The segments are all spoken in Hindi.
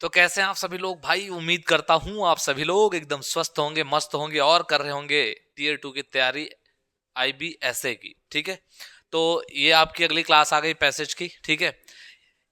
तो कैसे हैं आप सभी लोग भाई। उम्मीद करता हूं आप सभी लोग एकदम स्वस्थ होंगे, मस्त होंगे और कर रहे होंगे टीयर 2 की तैयारी, IBSA की। ठीक है, तो ये आपकी अगली क्लास आ गई पैसेज की। ठीक है,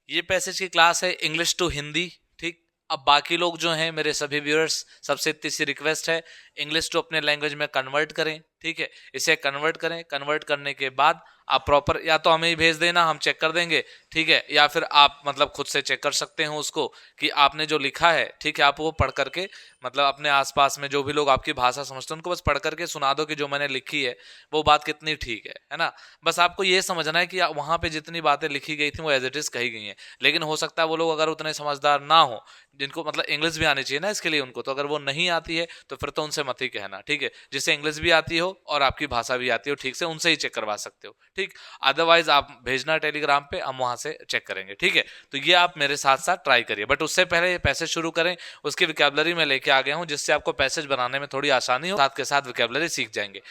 ये पैसेज की क्लास है इंग्लिश टू हिंदी। ठीक, अब बाकी लोग जो हैं मेरे सभी व्यूअर्स, सबसे इतनी सी रिक्वेस्ट है, इंग्लिश टू अपने लैंग्वेज में कन्वर्ट करें। ठीक है, इसे कन्वर्ट करें। कन्वर्ट करने के बाद आप प्रॉपर या तो हमें ही भेज देना, हम चेक कर देंगे। ठीक है, या फिर आप मतलब खुद से चेक कर सकते हैं उसको कि आपने जो लिखा है, ठीक है, आप वो पढ़ करके मतलब अपने आसपास में जो भी लोग आपकी भाषा समझते हैं उनको बस पढ़ करके सुना दो कि जो मैंने लिखी है वो बात कितनी ठीक है ना। बस आपको ये समझना है कि वहां पे जितनी बातें लिखी गई थी वो एज इट इज कही गई हैं। लेकिन हो सकता है वो लोग अगर उतने समझदार ना हो, जिनको मतलब इंग्लिश भी आनी चाहिए ना इसके लिए उनको, तो अगर वो नहीं आती है तो फिर तो उनसे मत ही कहना। ठीक है, जिससे इंग्लिश भी आती हो और आपकी भाषा भी आती हो ठीक से, उनसे ही चेक करवा सकते हो। ठीक, अदरवाइज आप भेजना टेलीग्राम पे, हम वहां से चेक करेंगे। ठीक है, तो ये आप मेरे साथ साथ ट्राई करिए। बट उससे पहले ये पैसेज शुरू करें, उसकी विकेबलरी में लेके आ गया हूं जिससे आपको पैसेज बनाने में थोड़ी आसानी हो, साथ के साथ विकेबलरी सीख जाएंगे।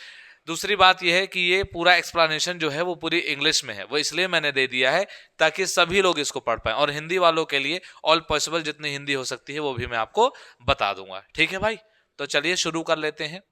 दूसरी बात यह है कि ये पूरा एक्सप्लेनेशन जो है वो पूरी इंग्लिश में है, वो इसलिए मैंने दे दिया है ताकि सभी लोग इसको पढ़ पाए, और हिंदी वालों के लिए ऑल पॉसिबल जितनी हिंदी हो सकती है वो भी मैं आपको बता दूंगा। ठीक है भाई, तो चलिए शुरू कर लेते हैं।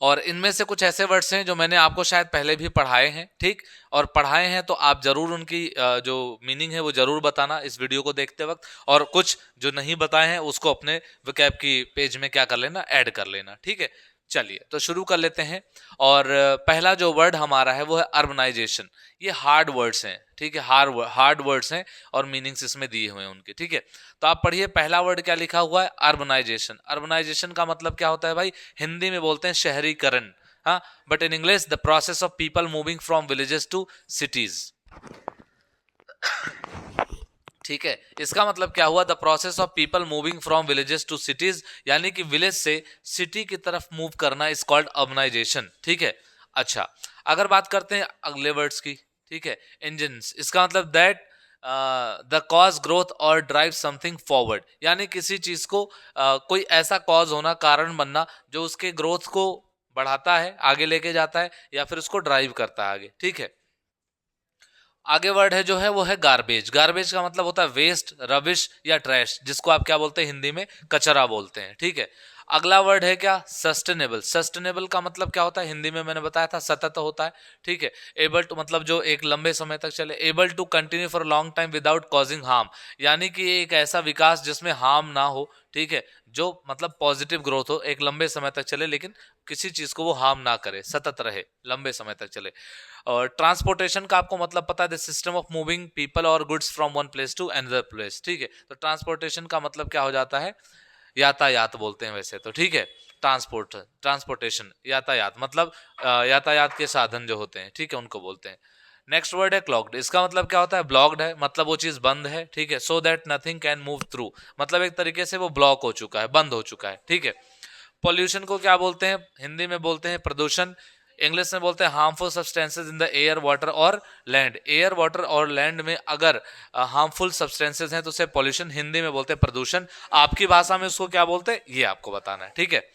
और इनमें से कुछ ऐसे वर्ड्स हैं जो मैंने आपको शायद पहले भी पढ़ाए हैं। ठीक, और पढ़ाए हैं तो आप जरूर उनकी जो मीनिंग है वो जरूर बताना इस वीडियो को देखते वक्त, और कुछ जो नहीं बताए हैं उसको अपने विकैब की पेज में क्या कर लेना, ऐड कर लेना। ठीक है, चलिए तो शुरू कर लेते हैं। और पहला जो वर्ड हमारा है वो है अर्बनाइजेशन। ये हार्ड वर्ड्स हैं, ठीक है, हार्ड वर्ड्स हैं और मीनिंग्स इसमें दिए हुए हैं उनके। ठीक है, तो आप पढ़िए पहला वर्ड क्या लिखा हुआ है, अर्बनाइजेशन। अर्बनाइजेशन का मतलब क्या होता है भाई, हिंदी में बोलते हैं शहरीकरण। हाँ, but in English the process of people moving from villages to cities. ठीक है, इसका मतलब क्या हुआ, the process of people moving from villages to cities, यानी कि विलेज से सिटी की तरफ मूव करना इज कॉल्ड अर्बनाइजेशन। ठीक है, अच्छा, अगर बात करते हैं अगले वर्ड्स की। ठीक है, इंजन, इसका मतलब दैट द कॉज ग्रोथ और ड्राइव समथिंग फॉरवर्ड, यानी किसी चीज को कोई ऐसा कॉज होना, कारण बनना जो उसके ग्रोथ को बढ़ाता है, आगे लेके जाता है, या फिर उसको ड्राइव करता है आगे। ठीक है, आगे वर्ड है जो है वो है गार्बेज। गार्बेज का मतलब होता है वेस्ट, रबिश या ट्रैश, जिसको आप क्या बोलते हैं हिंदी में, कचरा बोलते हैं। ठीक है, अगला वर्ड है क्या, सस्टेनेबल। सस्टेनेबल का मतलब क्या होता है, हिंदी में मैंने बताया था सतत होता है। ठीक है, एबल टू मतलब जो एक लंबे समय तक चले, able to continue for long time without causing harm, यानी कि एक ऐसा विकास जिसमें हार्म ना हो। ठीक है, जो मतलब पॉजिटिव ग्रोथ हो, एक लंबे समय तक चले लेकिन किसी चीज को वो हार्म ना करे, सतत रहे, लंबे समय तक चले। और ट्रांसपोर्टेशन का आपको मतलब पता है, the system of moving people और goods from one place to another place. ठीक है, तो ट्रांसपोर्टेशन का मतलब क्या हो जाता है, यातायात बोलते हैं वैसे तो। ठीक है, ट्रांसपोर्टेशन, यातायात मतलब यातायात के साधन जो होते हैं, ठीक है, उनको बोलते हैं। नेक्स्ट वर्ड है क्लॉग्ड। इसका मतलब क्या होता है, ब्लॉक्ड है, मतलब वो चीज बंद है। ठीक है, so that nothing can move through, मतलब एक तरीके से वो ब्लॉक हो चुका है, बंद हो चुका है। ठीक है, पॉल्यूशन को क्या बोलते हैं, हिंदी में बोलते हैं प्रदूषण, इंग्लिश में बोलते हैं harmful substances in the air, water और लैंड। एयर, वाटर और लैंड में अगर हार्मफुल सब्सटेंसेज हैं तो उसे पॉल्यूशन, हिंदी में बोलते हैं प्रदूषण। आपकी भाषा में उसको क्या बोलते हैं ये आपको बताना है। ठीक है,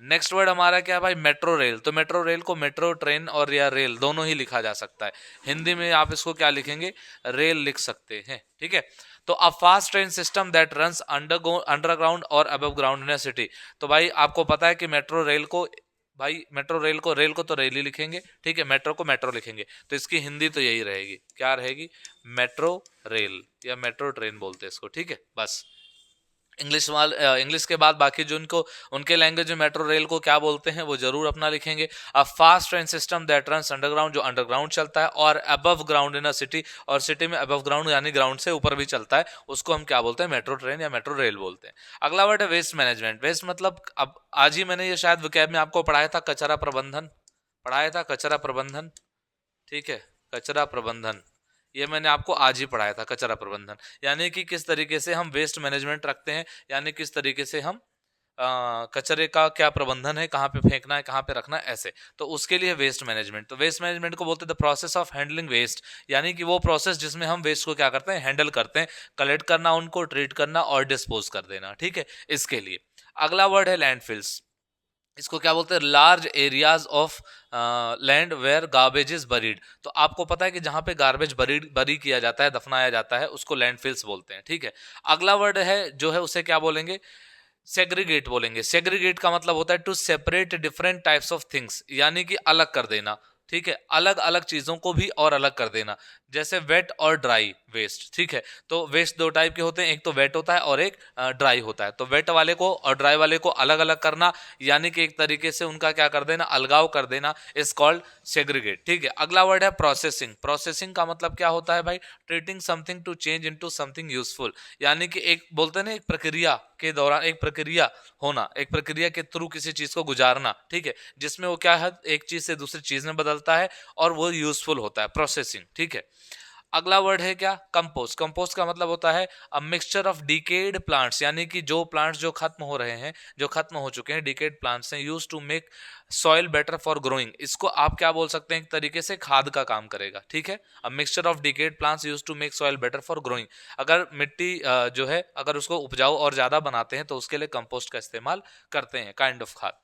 नेक्स्ट वर्ड हमारा क्या है भाई, मेट्रो रेल। तो मेट्रो रेल को मेट्रो ट्रेन और या रेल दोनों ही लिखा जा सकता है। हिंदी में आप इसको क्या लिखेंगे, रेल लिख सकते हैं। ठीक है, तो a fast train system that runs underground और above ground in a city. तो भाई आपको पता है कि मेट्रो रेल को, भाई मेट्रो रेल को तो रेल ही लिखेंगे। ठीक है, मेट्रो को मेट्रो लिखेंगे, तो इसकी हिंदी तो यही रहेगी, क्या रहेगी, मेट्रो रेल या मेट्रो ट्रेन बोलते हैं इसको। ठीक है, बस इंग्लिश के बाद बाकी जो उनको उनके लैंग्वेज में मेट्रो रेल को क्या बोलते हैं वो जरूर अपना लिखेंगे। अ fast train system that runs underground, जो अंडरग्राउंड चलता है, और above ground in a city, और सिटी में अबव ग्राउंड यानी ग्राउंड से ऊपर भी चलता है, उसको हम क्या बोलते हैं, मेट्रो ट्रेन या मेट्रो रेल बोलते हैं। अगला वर्ड है वेस्ट मैनेजमेंट। वेस्ट मतलब, अब आज ही मैंने ये शायद विकैब में आपको पढ़ाया था, कचरा प्रबंधन पढ़ाया था, कचरा प्रबंधन। ठीक है, कचरा प्रबंधन, ये मैंने आपको आज ही पढ़ाया था, कचरा प्रबंधन, यानी कि किस तरीके से हम वेस्ट मैनेजमेंट रखते हैं, यानी किस तरीके से हम कचरे का क्या प्रबंधन है, कहाँ पे फेंकना है, कहाँ पे रखना है, ऐसे। तो उसके लिए वेस्ट मैनेजमेंट, तो वेस्ट मैनेजमेंट को बोलते हैं the process of handling waste, यानी कि वो प्रोसेस जिसमें हम वेस्ट को क्या करते हैं, हैंडल करते हैं, कलेक्ट करना, उनको ट्रीट करना और डिस्पोज कर देना। ठीक है, इसके लिए। अगला वर्ड है लैंडफिल्स। इसको क्या बोलते हैं, large areas of land where garbage is buried. तो आपको पता है कि जहां पे गार्बेज बरी किया जाता है, दफनाया जाता है, उसको लैंडफिल्स बोलते हैं। ठीक है, अगला वर्ड है जो है उसे क्या बोलेंगे, सेग्रीगेट बोलेंगे। सेग्रीगेट का मतलब होता है to separate different types of things, यानी कि अलग कर देना। ठीक है, अलग अलग चीजों को भी और अलग कर देना, जैसे वेट और ड्राई वेस्ट। ठीक है, तो वेस्ट दो टाइप के होते हैं, एक तो वेट होता है और एक ड्राई होता है। तो वेट वाले को और ड्राई वाले को अलग अलग करना, यानी कि एक तरीके से उनका क्या कर देना, अलगाव कर देना, इज कॉल्ड सेग्रीगेट। ठीक है, अगला वर्ड है प्रोसेसिंग। प्रोसेसिंग का मतलब क्या होता है भाई, treating something to change into something useful, यानी कि एक बोलते हैं ना, एक प्रक्रिया के दौरान, एक प्रक्रिया होना, एक प्रक्रिया के थ्रू किसी चीज को गुजारना। ठीक है, जिसमें वो क्या है, एक चीज से दूसरी चीज में बदलता है और वो यूजफुल होता है, प्रोसेसिंग। ठीक है, अगला वर्ड है क्या, कंपोस्ट। कंपोस्ट का मतलब होता है a mixture of decayed plants, यानी कि जो प्लांट्स जो खत्म हो रहे हैं, जो खत्म हो चुके हैं, डिकेड प्लांट्स हैं, use to make soil better for growing. इसको आप क्या बोल सकते हैं, एक तरीके से खाद का काम करेगा। ठीक है, a mixture of decayed plants use to make soil better for growing. अगर मिट्टी जो है, अगर उसको उपजाऊ और ज्यादा बनाते हैं तो उसके लिए कंपोस्ट का इस्तेमाल करते हैं, काइंड ऑफ खाद।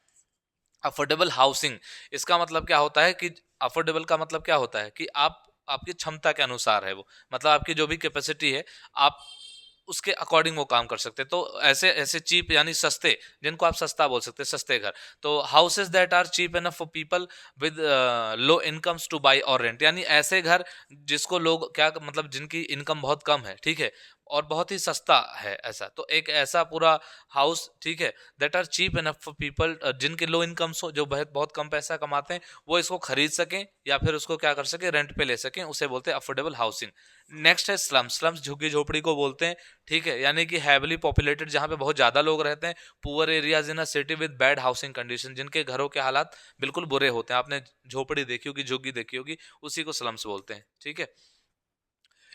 अफोर्डेबल हाउसिंग, इसका मतलब क्या होता है कि अफोर्डेबल का मतलब क्या होता है कि आप, आपकी क्षमता के अनुसार है वो, मतलब आपकी जो भी कैपेसिटी है, आप उसके अकॉर्डिंग वो काम कर सकते हैं। तो ऐसे ऐसे चीप यानी सस्ते, जिनको आप सस्ता बोल सकते हैं, सस्ते घर। तो houses that are cheap enough for people with low incomes to buy or rent, यानी ऐसे घर जिसको लोग क्या मतलब जिनकी इनकम बहुत कम है, ठीक है, और बहुत ही सस्ता है ऐसा। तो एक ऐसा पूरा हाउस, ठीक है, that are cheap enough for people, जिनके लो इनकम्स हो, जो बहुत बहुत कम पैसा कमाते हैं, वो इसको खरीद सकें या फिर उसको क्या कर सके, रेंट पे ले सकें, उसे बोलते हैं अफोर्डेबल हाउसिंग। नेक्स्ट है स्लम। स्लम्स झुग्गी झोपड़ी को बोलते हैं। ठीक है, यानी कि हैवली पॉपुलेटेड, जहां पे बहुत ज्यादा लोग रहते हैं। Poor areas in a city with bad housing condition, जिनके घरों के हालात बिल्कुल बुरे होते हैं। आपने झोपड़ी देखी होगी, झुग्गी देखी होगी, उसी को स्लम्स बोलते हैं। ठीक है,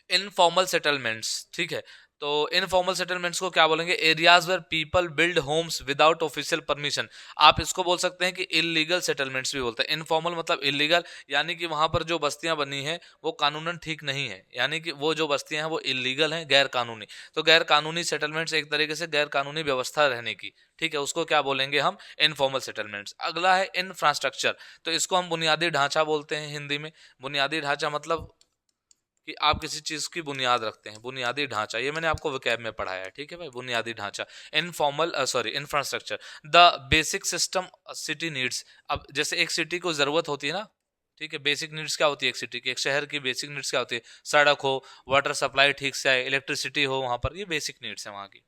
इनफॉर्मल सेटलमेंट्स। ठीक है, तो इनफॉर्मल सेटलमेंट्स को क्या बोलेंगे, areas where people build homes without official permission. आप इसको बोल सकते हैं कि इलीगल सेटलमेंट्स भी बोलते हैं। इनफॉर्मल मतलब इलीगल, यानी कि वहां पर जो बस्तियां बनी हैं वो कानूनन ठीक नहीं है, यानी कि वो जो बस्तियां हैं वो इलीगल हैं, गैर कानूनी। तो गैर कानूनी सेटलमेंट्स एक तरीके से गैर कानूनी व्यवस्था रहने की। ठीक है, उसको क्या बोलेंगे हम, इनफॉर्मल सेटलमेंट्स। अगला है इंफ्रास्ट्रक्चर। तो इसको हम बुनियादी ढांचा बोलते हैं हिंदी में। बुनियादी ढांचा मतलब कि आप किसी चीज की बुनियाद रखते हैं, बुनियादी ढांचा, ये मैंने आपको वैकेब में पढ़ाया है। ठीक है भाई, बुनियादी ढांचा, informal sorry infrastructure, the basic system city needs. अब जैसे एक सिटी को जरूरत होती है ना, ठीक है, बेसिक नीड्स क्या होती है एक सिटी की, एक शहर की बेसिक नीड्स क्या होती है, सड़क हो, वाटर सप्लाई ठीक से आए, इलेक्ट्रिसिटी हो वहां पर, ये बेसिक नीड्स है वहां की।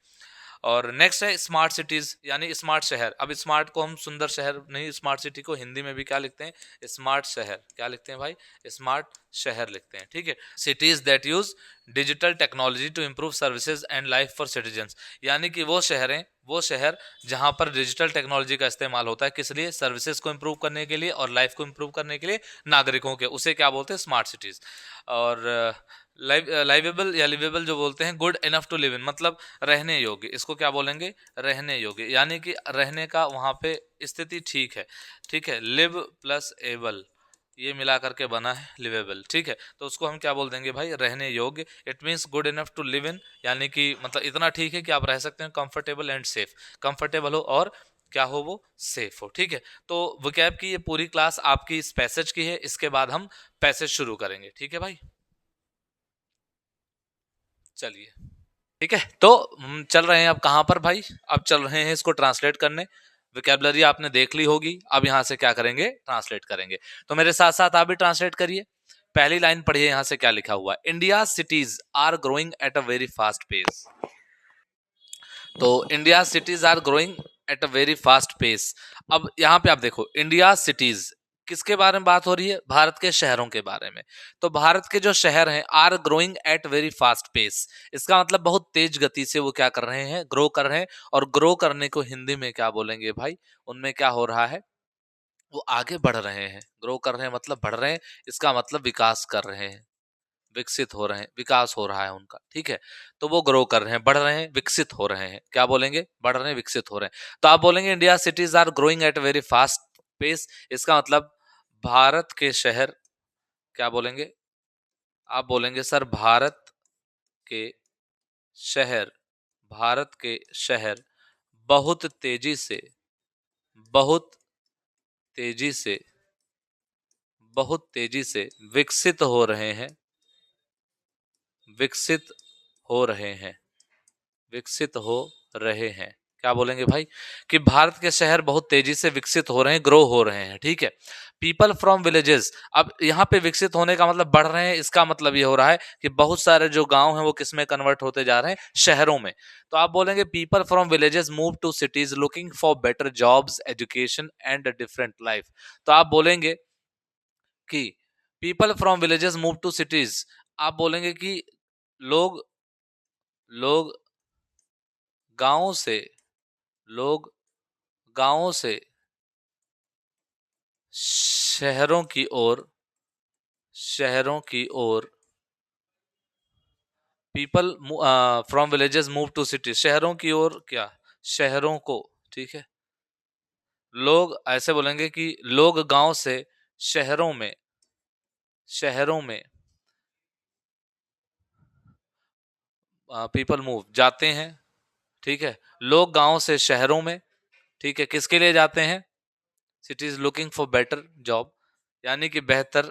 और नेक्स्ट है स्मार्ट सिटीज, यानी स्मार्ट शहर। अब स्मार्ट को हम सुंदर शहर नहीं, स्मार्ट सिटी को हिंदी में भी क्या लिखते हैं, स्मार्ट शहर। क्या लिखते हैं भाई, स्मार्ट शहर लिखते हैं। ठीक है, cities that use digital technology to improve services and life for citizens, यानी कि वो शहर हैं, वो शहर जहां पर डिजिटल टेक्नोलॉजी का इस्तेमाल होता है, किस लिए, सर्विसेज को इंप्रूव करने के लिए और लाइफ को इंप्रूव करने के लिए नागरिकों के, उसे क्या बोलते हैं, स्मार्ट सिटीज। और लाइवेबल या लिवेबल जो बोलते हैं, good enough to live in, मतलब रहने योग्य, इसको क्या बोलेंगे, रहने योग्य, यानी कि रहने का वहां पे स्थिति ठीक है। ठीक है, लिव प्लस एबल, ये मिला करके बना है लिवेबल। ठीक है, तो उसको हम क्या बोल देंगे भाई, रहने योग्य। It means good enough to live in, यानी कि मतलब इतना ठीक है कि आप रह सकते हैं, कंफर्टेबल एंड सेफ, कंफर्टेबल हो और क्या हो, वो सेफ हो। ठीक है, तो वोकैब की ये पूरी क्लास आपकी इस पैसेज की है, इसके बाद हम पैसेज शुरू करेंगे। ठीक है भाई, चलिए, ठीक है। तो हम चल रहे हैं अब कहाँ पर भाई, अब चल रहे हैं इसको ट्रांसलेट करने। विकेबलरी आपने देख ली होगी, अब यहाँ से क्या करेंगे, ट्रांसलेट करेंगे। तो मेरे साथ साथ आप भी ट्रांसलेट करिए। पहली लाइन पढ़िए, यहाँ से क्या लिखा हुआ है, India cities are growing at a very fast pace. तो India cities are growing at a very fast pace. अब यहाँ पे आप देखो, इंडिया सिटीज किसके बारे में बात हो रही है, भारत के शहरों के बारे में। तो भारत के जो शहर हैं, are growing at very fast pace, इसका मतलब बहुत तेज गति से वो क्या कर रहे हैं, ग्रो कर रहे हैं। और ग्रो करने को हिंदी में क्या बोलेंगे भाई, उनमें क्या हो रहा है, वो आगे बढ़ रहे हैं। ग्रो कर रहे हैं मतलब बढ़ रहे हैं, इसका मतलब विकास कर रहे हैं, विकसित हो रहे हैं, विकास हो रहा है उनका। ठीक है, तो वो ग्रो कर रहे हैं, बढ़ रहे हैं, विकसित हो रहे हैं। क्या बोलेंगे, बढ़ रहे हैं, विकसित हो रहे हैं। तो आप बोलेंगे India cities are growing at very fast pace, इसका मतलब भारत के शहर, क्या बोलेंगे, आप बोलेंगे सर भारत के शहर, भारत के शहर बहुत तेजी से, बहुत तेजी से, बहुत तेजी से विकसित हो रहे हैं, विकसित हो रहे हैं, विकसित हो रहे हैं। क्या बोलेंगे भाई? कि भारत के शहर बहुत तेजी से विकसित हो रहे हैं, ग्रो हो रहे हैं। ठीक है। पीपल फ्रॉम विलेजेस, अब यहाँ पे विकसित होने का मतलब बढ़ रहे हैं, इसका मतलब ये हो रहा है कि बहुत सारे जो गांव हैं वो किस में कन्वर्ट होते जा रहे हैं? शहरों में। तो आप बोलेंगे people from villages move to cities looking for better jobs, education and different life. तो आप बोलेंगे कि people from villages move to cities, आप बोलेंगे कि लोग लोग गांवों से, लोग गांवों से शहरों की ओर, शहरों की ओर, people from villages move to city, शहरों की ओर क्या? शहरों को। ठीक है। लोग ऐसे बोलेंगे कि लोग गांव से शहरों में, शहरों में पीपल मूव जाते हैं। ठीक है। लोग गांव से शहरों में, ठीक है, किसके लिए जाते हैं? Cities looking for better job, यानी कि बेहतर,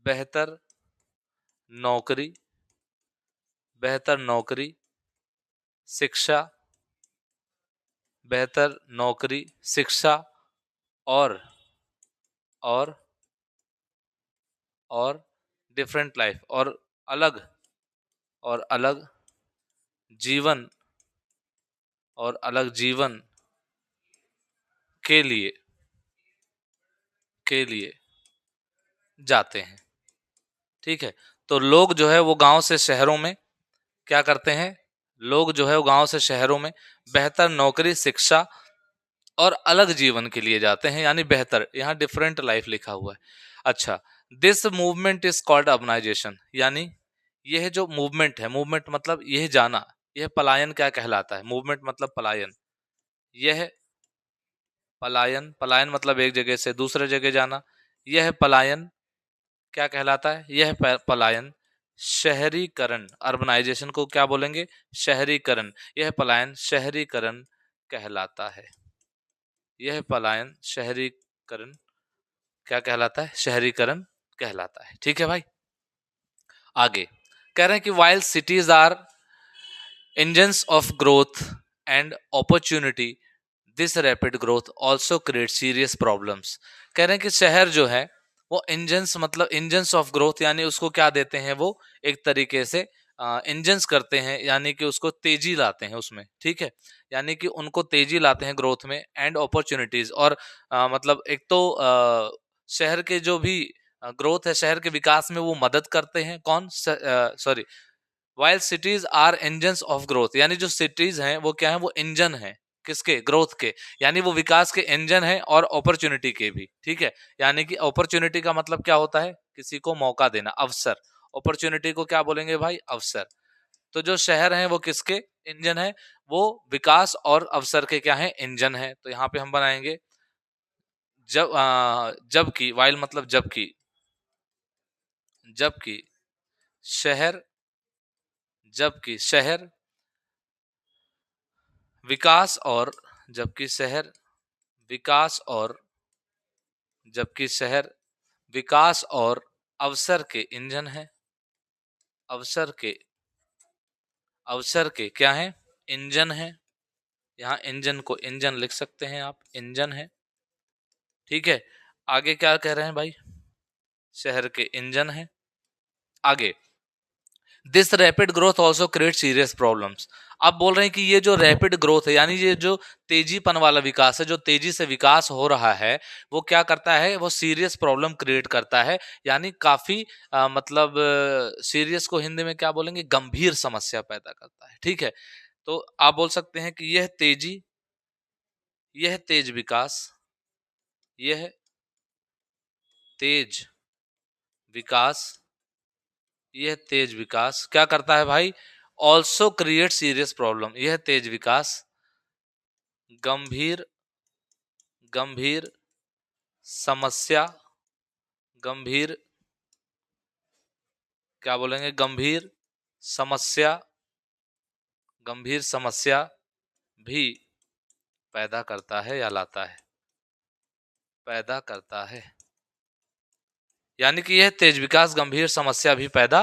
बेहतर नौकरी, बेहतर नौकरी, शिक्षा, बेहतर नौकरी, शिक्षा और और और डिफरेंट लाइफ, और अलग, और अलग जीवन, और अलग जीवन के लिए, के लिए जाते हैं। ठीक है। तो लोग जो है वो गांव से शहरों में क्या करते हैं? लोग जो है वो गांव से शहरों में बेहतर नौकरी, शिक्षा और अलग जीवन के लिए जाते हैं, यानी बेहतर, यहाँ डिफरेंट लाइफ लिखा हुआ है। अच्छा, this movement is called urbanisation, यानी यह जो मूवमेंट है, मूवमेंट मतलब यह जाना, यह पलायन क्या कहलाता है? मूवमेंट मतलब पलायन, यह पलायन, पलायन मतलब एक जगह से दूसरे जगह जाना, यह पलायन क्या कहलाता है? यह पलायन शहरीकरण, अर्बनाइजेशन को क्या बोलेंगे? शहरीकरण। यह पलायन शहरीकरण कहलाता है। यह पलायन शहरीकरण क्या कहलाता है? शहरीकरण कहलाता है। ठीक है भाई। आगे कह रहे हैं कि while cities are engines of growth and opportunity, this rapid growth also creates serious problems। कह रहे हैं कि शहर जो है वो इंजन्स, मतलब इंजन्स ऑफ ग्रोथ, यानी उसको क्या देते हैं? वो एक तरीके से इंजन्स करते हैं, यानी कि उसको तेजी लाते हैं उसमें। ठीक है। यानी कि उनको तेजी लाते हैं ग्रोथ में, एंड अपॉर्चुनिटीज, और मतलब एक तो शहर के जो भी ग्रोथ है, शहर के विकास में वो मदद करते हैं। कौन? Sorry, while cities are engines of growth, यानी जो सिटीज हैं वो क्या है? वो इंजन है किसके? ग्रोथ के, यानी वो विकास के इंजन है, और अपॉर्चुनिटी के भी। ठीक है। यानी कि अपॉर्चुनिटी का मतलब क्या होता है? किसी को मौका देना, अवसर। अपॉर्चुनिटी को क्या बोलेंगे भाई? अवसर। तो जो शहर हैं वो किसके इंजन है? वो विकास और अवसर के क्या है? इंजन है। तो यहाँ पे हम बनाएंगे जबकि, वाइल मतलब जबकि, जबकि शहर, जबकि शहर विकास और, जबकि शहर विकास और, जबकि शहर विकास और अवसर के इंजन है, अवसर के, अवसर के क्या है? इंजन है। यहाँ इंजन को इंजन लिख सकते हैं आप, इंजन है। ठीक है। आगे क्या कह रहे हैं भाई? शहर के इंजन है। आगे, this rapid growth also create serious problems. अब बोल रहे हैं कि ये जो रैपिड ग्रोथ है, यानी ये जो तेजीपन वाला विकास है, जो तेजी से विकास हो रहा है, वो क्या करता है? वो सीरियस प्रॉब्लम क्रिएट करता है, यानी काफी मतलब सीरियस को हिंदी में क्या बोलेंगे? गंभीर समस्या पैदा करता है। ठीक है। तो आप बोल सकते हैं कि यह तेजी, यह तेज विकास, यह तेज विकास, यह तेज विकास क्या करता है भाई? Also create serious problem. यह तेज विकास गंभीर, गंभीर समस्या, गंभीर क्या बोलेंगे? गंभीर समस्या, गंभीर समस्या भी पैदा करता है या लाता है? पैदा करता है, यानी कि यह तेज विकास गंभीर समस्या भी पैदा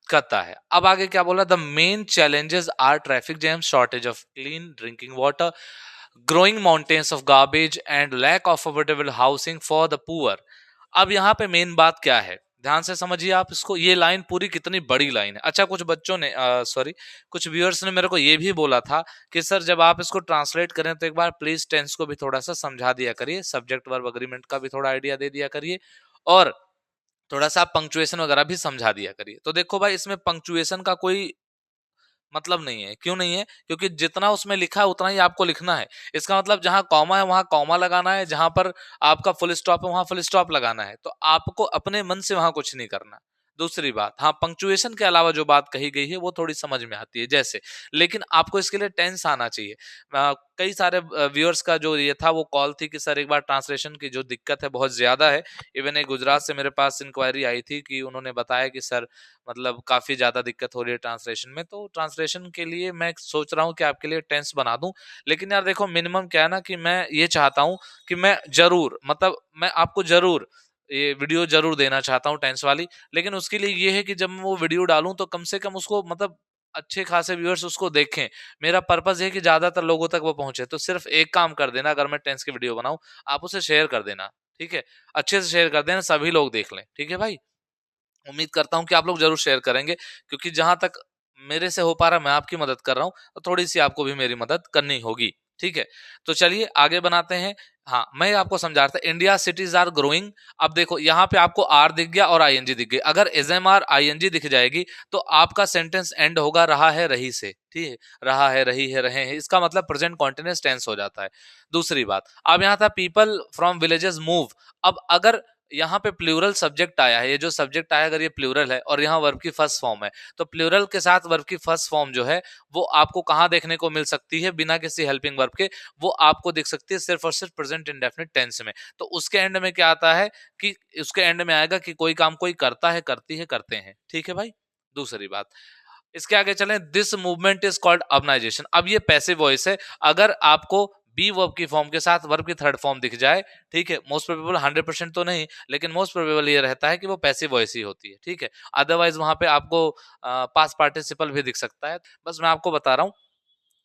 करता है। अब आगे क्या बोला, the main challenges are traffic jam, shortage of clean drinking water, growing mountains of garbage and lack of affordable housing for the poor. अब यहाँ पे मेन बात क्या है, ध्यान से समझिए आप इसको, ये लाइन पूरी कितनी बड़ी लाइन है। अच्छा, कुछ बच्चों ने सॉरी कुछ व्यूअर्स ने मेरे को ये भी बोला था कि सर जब आप इसको ट्रांसलेट करें तो एक बार प्लीज टेंस को भी थोड़ा सा समझा दिया करिए, सब्जेक्ट वर्ब अग्रीमेंट का भी थोड़ा आइडिया दे दिया करिए, और थोड़ा सा आप पंक्चुएशन वगैरह भी समझा दिया करिए। तो देखो भाई, इसमें पंक्चुएशन का कोई मतलब नहीं है। क्यों नहीं है? क्योंकि जितना उसमें लिखा है उतना ही आपको लिखना है। इसका मतलब जहां कॉमा है वहां कॉमा लगाना है, जहां पर आपका फुल स्टॉप है वहां फुल स्टॉप लगाना है। तो आपको अपने मन से वहां कुछ नहीं करना। दूसरी बात, हाँ, पंक्चुएशन के अलावा जो बात कही गई है वो थोड़ी समझ में आती है जैसे, लेकिन आपको इसके लिए टेंस आना चाहिए। कई सारे व्यूअर्स का जो ये था वो कॉल थी कि सर एक बार ट्रांसलेशन की जो दिक्कत है बहुत ज्यादा है। इवन एक गुजरात से मेरे पास इंक्वायरी आई थी कि उन्होंने बताया कि सर मतलब काफी ज्यादा दिक्कत हो रही है ट्रांसलेशन में। तो ट्रांसलेशन के लिए मैं सोच रहा हूँ कि आपके लिए टेंस बना दूं, लेकिन यार देखो मिनिमम क्या है ना कि मैं ये चाहता हूँ कि मैं जरूर मतलब मैं आपको जरूर ये वीडियो जरूर देना चाहता हूँ टेंस वाली। लेकिन उसके लिए ये है कि जब मैं वो वीडियो डालूं तो कम से कम उसको मतलब अच्छे खासे व्यूअर्स उसको देखें। मेरा पर्पस है कि ज्यादातर लोगों तक वो पहुंचे। तो सिर्फ एक काम कर देना, अगर मैं टेंस की वीडियो बनाऊं आप उसे शेयर कर देना, ठीक है? अच्छे से शेयर कर देना, सभी लोग देख लें, ठीक है भाई? उम्मीद करता हूँ कि आप लोग जरूर शेयर करेंगे, क्योंकि जहां तक मेरे से हो पा रहा है मैं आपकी मदद कर रहा हूँ, तो थोड़ी सी आपको भी मेरी मदद करनी होगी, ठीक है? तो चलिए आगे बनाते हैं। हाँ, मैं आपको समझा रहा था, इंडिया सिटीज आर ग्रोइंग। अब देखो यहाँ पे आपको आर दिख गया और आईएनजी दिख गई। अगर एसएमआर आईएनजी दिख जाएगी तो आपका सेंटेंस एंड होगा रहा है रही से, ठीक है? रहा है, रही है, रहे हैं, इसका मतलब प्रेजेंट कॉन्टिन्यूअस टेंस हो जाता है। दूसरी बात, अब यहाँ था पीपल फ्रॉम विलेजेस मूव। अब अगर यहाँ पे प्लूरल सब्जेक्ट आया है, ये जो सब्जेक्ट आया अगर ये प्लूरल है और यहाँ वर्ब की फर्स्ट फॉर्म है, तो प्लूरल के साथ वर्ब की फर्स्ट फॉर्म जो है वो आपको कहाँ देखने को मिल सकती है बिना किसी हेल्पिंग वर्ब के? वो आपको दिख सकती है सिर्फ और सिर्फ प्रेजेंट इंडेफिनिट टेंस में। तो उसके एंड में क्या आता है कि उसके एंड में आएगा कि कोई काम कोई करता है, करती है, करते हैं, ठीक है भाई? दूसरी बात, इसके आगे चलें, this movement is called urbanisation. अब ये पैसिव वॉइस है। अगर आपको बी वर्ब की फॉर्म के साथ वर्ब की थर्ड फॉर्म दिख जाए, ठीक है, मोस्ट प्रोबेबल 100% तो नहीं, लेकिन मोस्ट प्रोबेबल ये रहता है कि वो पैसिव वॉइस ही होती है, ठीक है? अदरवाइज वहां पे आपको पास्ट पार्टिसिपल भी दिख सकता है। बस मैं आपको बता रहा हूँ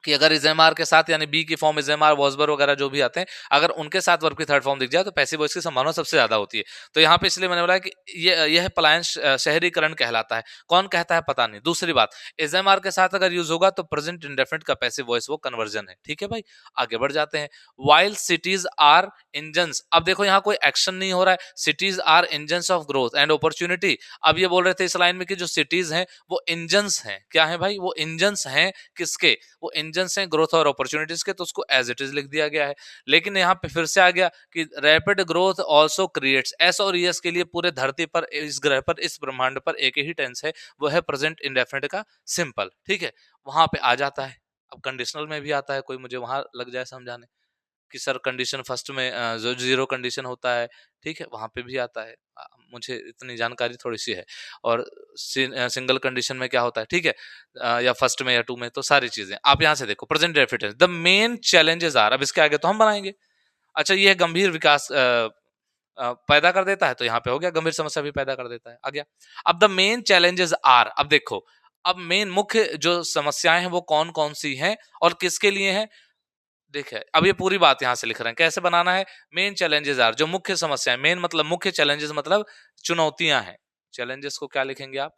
कि अगर इजेमार के साथ यानी बी की फॉर्म इजेमार वॉसबर वगैरह जो भी आते हैं, अगर उनके साथ वर्ब की थर्ड फॉर्म दिख जाए तो पैसिव वॉइस की संभावना सबसे ज्यादा होती है। तो यहाँ पे इसलिए मैंने बोला कि ये यह पलायन शहरीकरण कहलाता है। कौन कहता है पता नहीं। दूसरी बात, इजेमार के साथ अगर यूज होगा तो प्रेजेंट इंडेफिनिट का पैसिव वॉइस वो कन्वर्जन है, ठीक है भाई? आगे बढ़ जाते हैं। While cities are engines. अब देखो यहाँ कोई एक्शन नहीं हो रहा है, cities are engines of growth and opportunity. अब ये बोल रहे थे इस लाइन में कि जो सिटीज हैं वो इंजन्स हैं। क्या है भाई? वो इंजन्स हैं किसके? वो इंजन्स हैं ग्रोथ और अपॉर्चुनिटीज के। तो उसको एज इट इज लिख दिया गया है। लेकिन यहाँ पे फिर से आ गया कि rapid growth also creates. S और ईएस के लिए पूरे धरती पर, इस ग्रह पर, इस ब्रह्मांड पर एक ही टेंस है, वो है प्रेजेंट इंडेफिनिट का सिंपल, ठीक है? वहां पे आ जाता है। अब कंडीशनल में भी आता है, कोई मुझे वहां लग जाए समझाने कि सर कंडीशन फर्स्ट में जो जीरो कंडीशन होता है, ठीक है, वहां पे भी आता है। मुझे इतनी जानकारी थोड़ी सी है। और सिंगल कंडीशन में क्या होता है, ठीक है, या फर्स्ट में या टू में, तो सारी चीजें आप यहाँ से देखो। प्रेजेंट रेफिटेंस, द मेन चैलेंजेस आर, अब इसके आगे तो हम बनाएंगे। अच्छा, ये गंभीर विकास पैदा कर देता है, तो यहाँ पे हो गया गंभीर समस्या भी पैदा कर देता है, आ गया। अब द मेन चैलेंजेस आर, अब देखो, अब मेन मुख्य जो समस्याएं हैं वो कौन कौन सी हैं और किसके लिए हैं? देखिए, अब ये पूरी बात यहाँ से लिख रहे हैं, कैसे बनाना है? मेन चैलेंजेस आर, जो मुख्य समस्या है, मेन मतलब मुख्य, चैलेंजेस मतलब चुनौतियां हैं। चैलेंजेस को क्या लिखेंगे आप?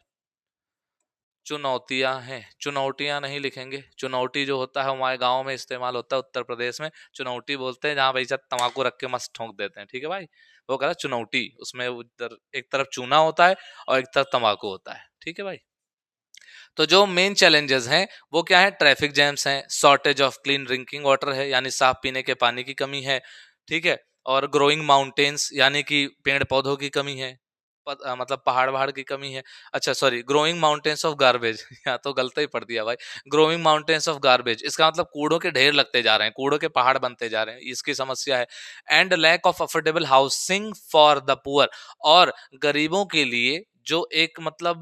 चुनौतियां हैं। चुनौतियां नहीं लिखेंगे। चुनौती जो होता है हमारे गांव में इस्तेमाल होता है, उत्तर प्रदेश में चुनौती बोलते हैं, जहां भाई साहब तंबाकू रख के मस्त ठोक देते हैं, ठीक है भाई? वो कह रहा है चुनौती, उसमें उधर एक तरफ चूना होता है और एक तरफ तंबाकू होता है, ठीक है भाई? तो जो मेन चैलेंजेस हैं वो क्या है? ट्रैफिक जैम्स हैं, shortage of clean drinking water है यानी साफ पीने के पानी की कमी है, ठीक है, और ग्रोइंग माउंटेन्स यानी कि पेड़ पौधों की कमी है, मतलब पहाड़ वहाड़ की कमी है। अच्छा sorry, growing mountains of garbage यहाँ तो गलत ही पढ़ दिया भाई। ग्रोइंग माउंटेन्स ऑफ गार्बेज, इसका मतलब कूड़ों के ढेर लगते जा रहे हैं, कूड़ों के पहाड़ बनते जा रहे हैं, इसकी समस्या है। And lack of affordable housing for the poor, और गरीबों के लिए जो एक मतलब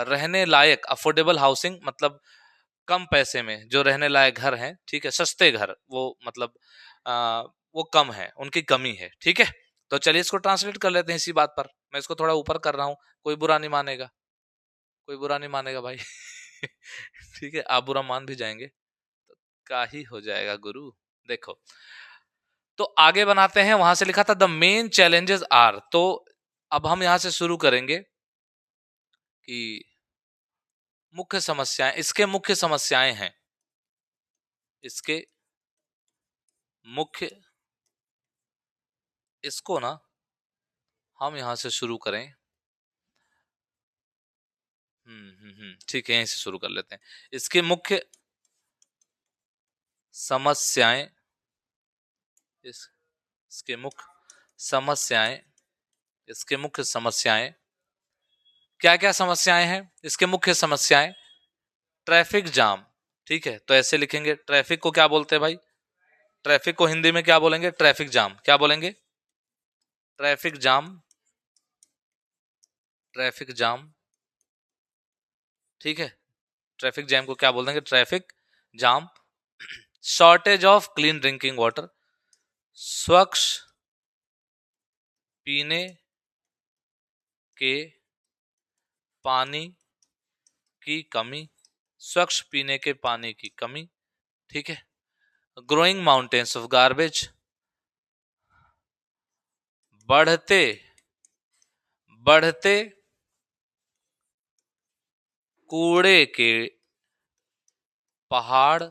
रहने लायक अफोर्डेबल हाउसिंग मतलब कम पैसे में जो रहने लायक घर हैं, ठीक है, सस्ते घर, वो मतलब वो कम है, उनकी कमी है, ठीक है। तो चलिए इसको ट्रांसलेट कर लेते हैं इसी बात पर। मैं इसको थोड़ा ऊपर कर रहा हूँ, कोई बुरा नहीं मानेगा, कोई बुरा नहीं मानेगा भाई। ठीक है, आप बुरा मान भी जाएंगे तो क्या ही हो जाएगा गुरु। देखो, तो आगे बनाते हैं, वहां से लिखा था द मेन चैलेंजेस आर, तो अब हम यहां से शुरू करेंगे कि मुख्य समस्याएं, इसके मुख्य समस्याएं हैं, इसके मुख्य, इसको ना हम यहां से शुरू करें। ठीक है, यहीं से शुरू कर लेते हैं। इसके मुख्य समस्याएं, इसके मुख्य समस्याएं, इसके मुख्य समस्याएं, क्या क्या समस्याएं हैं इसके मुख्य समस्याएं? ट्रैफिक जाम, ठीक है, तो ऐसे लिखेंगे, ट्रैफिक को क्या बोलते हैं भाई? ट्रैफिक को हिंदी में क्या बोलेंगे? Traffic jam. क्या बोलेंगे? ट्रैफिक जाम, ट्रैफिक जाम, ठीक है। ट्रैफिक जैम को क्या बोल देंगे? Traffic jam. Shortage of clean drinking water, स्वच्छ पीने के पानी की कमी, स्वच्छ पीने के पानी की कमी, ठीक है। ग्रोइंग माउंटेन्स ऑफ गार्बेज, बढ़ते बढ़ते कूड़े के पहाड़,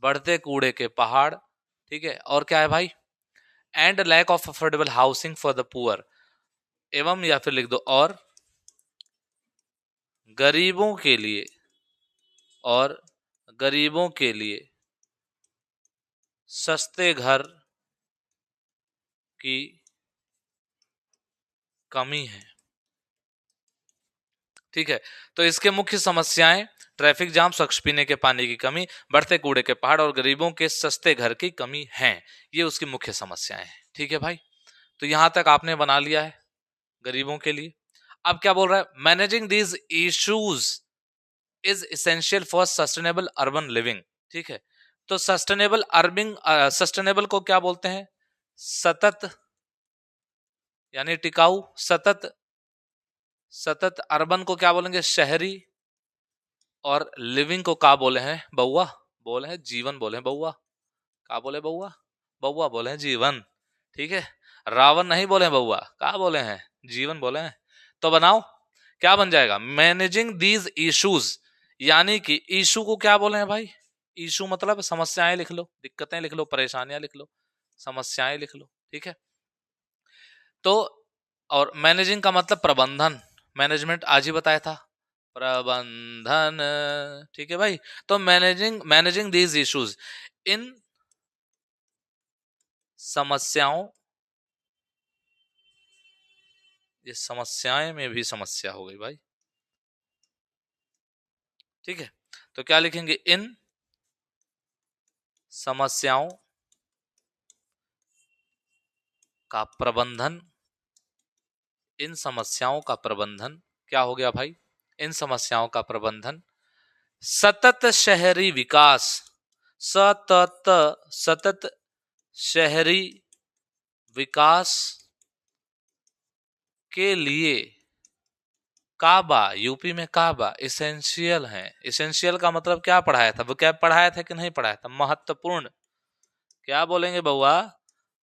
बढ़ते कूड़े के पहाड़, ठीक है। और क्या है भाई? And lack of affordable housing for the poor, एवं या फिर लिख दो और गरीबों के लिए, और गरीबों के लिए सस्ते घर की कमी है, ठीक है। तो इसके मुख्य समस्याएं ट्रैफिक जाम, स्वच्छ पीने के पानी की कमी, बढ़ते कूड़े के पहाड़ और गरीबों के सस्ते घर की कमी है। ये उसकी मुख्य समस्याएं हैं, ठीक है भाई। तो यहां तक आपने बना लिया है गरीबों के लिए। अब क्या बोल रहा है? Managing these issues is essential for sustainable urban living, ठीक है। तो सस्टेनेबल अर्बिंग, सस्टेनेबल को क्या बोलते हैं? सतत, यानी टिकाऊ, सतत। सतत अर्बन को क्या बोलेंगे? शहरी। और लिविंग को क्या बोले हैं बउआ? बोले हैं जीवन, बोले हैं बउआ। क्या बोले बउआ? बउआ बोले हैं जीवन, ठीक है। रावण नहीं बोले हैं बउआ, क्या बोले हैं? जीवन बोले हैं। तो बनाओ, क्या बन जाएगा? मैनेजिंग दीज इश्यूज, यानी कि इशू को क्या बोले हैं भाई? इशू मतलब समस्याएं लिख लो, दिक्कतें लिख लो, परेशानियां लिख लो, समस्याएं लिख लो, ठीक है। तो और मैनेजिंग का मतलब प्रबंधन, मैनेजमेंट आज ही बताया था, प्रबंधन, ठीक है भाई। तो मैनेजिंग मैनेजिंग दीज इश्यूज, इन समस्याओं, ये समस्याएं में भी समस्या हो गई भाई, ठीक है। तो क्या लिखेंगे? इन समस्याओं का प्रबंधन, इन समस्याओं का प्रबंधन क्या हो गया भाई? इन समस्याओं का प्रबंधन सतत शहरी विकास, सतत, सतत शहरी विकास के लिए काबा, यूपी में काबा इसेंशियल है। इसेंशियल का मतलब क्या पढ़ाया था? वो क्या पढ़ाया था कि नहीं पढ़ाया था? महत्वपूर्ण। क्या बोलेंगे बउआ?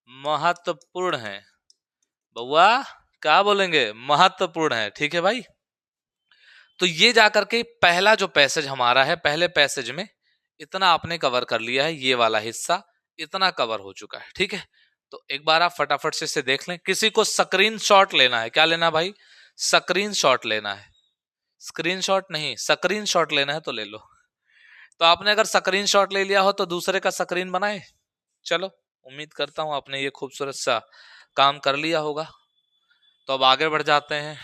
महत्वपूर्ण है बउआ, क्या बोलेंगे? महत्वपूर्ण है, ठीक है भाई। तो ये जाकर के पहला जो पैसेज हमारा है, पहले पैसेज में इतना आपने कवर कर लिया है, ये वाला हिस्सा इतना कवर हो चुका है, ठीक है। तो एक बार आप फटाफट से इसे देख लें। किसी को स्क्रीन शॉट लेना है, क्या लेना भाई? स्क्रीन शॉट लेना है, स्क्रीन शॉट नहीं, स्क्रीन शॉट लेना है तो ले लो। तो आपने अगर स्क्रीन शॉट ले लिया हो तो दूसरे का स्क्रीन बनाए। चलो, उम्मीद करता हूं आपने ये खूबसूरत सा काम कर लिया होगा। तो अब आगे बढ़ जाते हैं।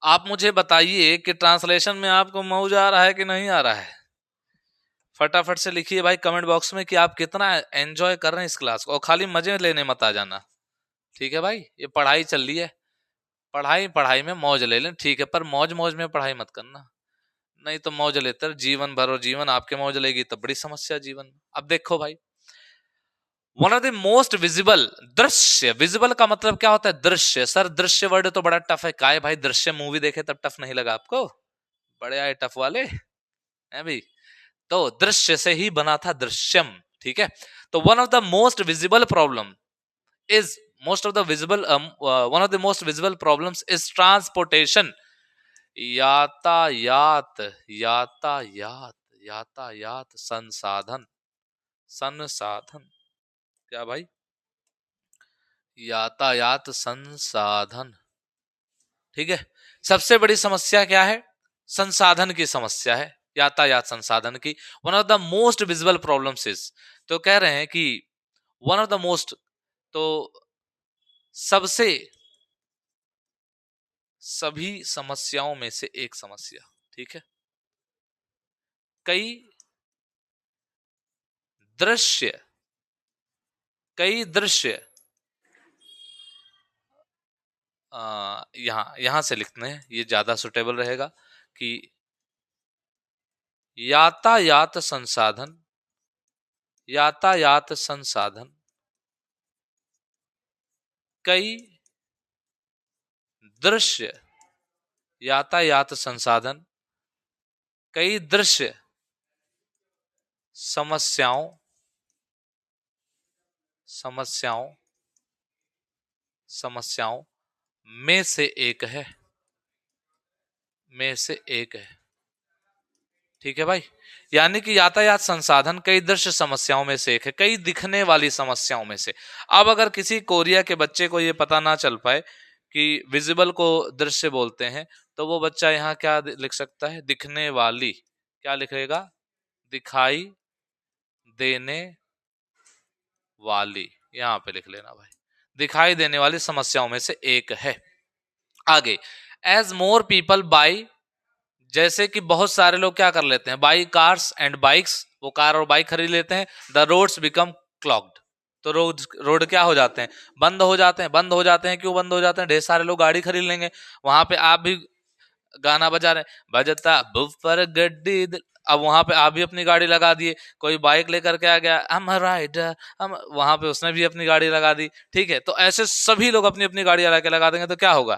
आप मुझे बताइए कि ट्रांसलेशन में आपको मौज आ रहा है कि नहीं आ रहा है? फटाफट से लिखिए भाई कमेंट बॉक्स में कि आप कितना एंजॉय कर रहे हैं इस क्लास को, और खाली मजे लेने मत आ जाना, ठीक है भाई। ये पढ़ाई चल रही है, पढ़ाई पढ़ाई में मौज ले लें, ठीक है, पर मौज मौज में पढ़ाई मत करना। नहीं तो मौज लेते रहो जीवन भर, और जीवन आपके मौज लेगी तो बड़ी समस्या जीवन में। अब देखो भाई, one of the most visible, दृश्य, विजिबल का मतलब क्या होता है? दृश्य। सर दृश्य वर्ड तो बड़ा टफ है, काय भाई दृश्य मूवी देखे तब टफ नहीं लगा आपको? बड़े आए टफ वाले हैं भाई। तो दृश्य से ही बना था दृश्यम, ठीक है। तो one of the most visible problem is, most of the visible, one of the most visible problems is transportation, यातायात, यातायात, यातायात संसाधन, संसाधन, क्या भाई? यातायात संसाधन, ठीक है। सबसे बड़ी समस्या क्या है? संसाधन की समस्या है, यातायात संसाधन की। One of the most visible problems is, तो कह रहे हैं कि वन ऑफ द मोस्ट, तो सबसे, सभी समस्याओं में से एक समस्या, ठीक है। कई दृश्य, कई दृश्य, यहां यहां से लिखते हैं, ये ज्यादा सुटेबल रहेगा कि यातायात संसाधन, यातायात संसाधन, कई दृश्य, यातायात संसाधन, कई दृश्य समस्याओं, समस्याओं, समस्याओं में से एक है, में से एक है, ठीक है भाई। यानी कि यातायात संसाधन कई दृश्य समस्याओं में से एक है, कई दिखने वाली समस्याओं में से। अब अगर किसी कोरिया के बच्चे को ये पता ना चल पाए कि विजिबल को दृश्य बोलते हैं, तो वो बच्चा यहाँ क्या लिख सकता है? दिखने वाली, क्या लिखेगा? दिखाई देने वाली, यहां पे लिख लेना भाई, दिखाई देने वाली समस्याओं में से एक है। आगे, एज मोर पीपल बाई, जैसे कि बहुत सारे लोग क्या कर लेते हैं? बाई कार्स एंड बाइक्स, वो कार और बाइक खरीद लेते हैं। द रोड्स बिकम क्लॉग्ड, तो रोड रोड क्या हो जाते हैं? बंद हो जाते हैं। बंद हो जाते हैं, क्यों बंद हो जाते हैं? ढेर सारे लोग गाड़ी खरीद लेंगे। वहां पे आप भी गाना बजा रहे हैं, बजता बुफर गड्डी अब वहां पे आप भी अपनी गाड़ी लगा दिए। कोई बाइक लेकर के आ गया, हम राइडर, हम, वहां पे उसने भी अपनी गाड़ी लगा दी, ठीक है। तो ऐसे सभी लोग अपनी अपनी गाड़ी लगा देंगे, तो क्या होगा?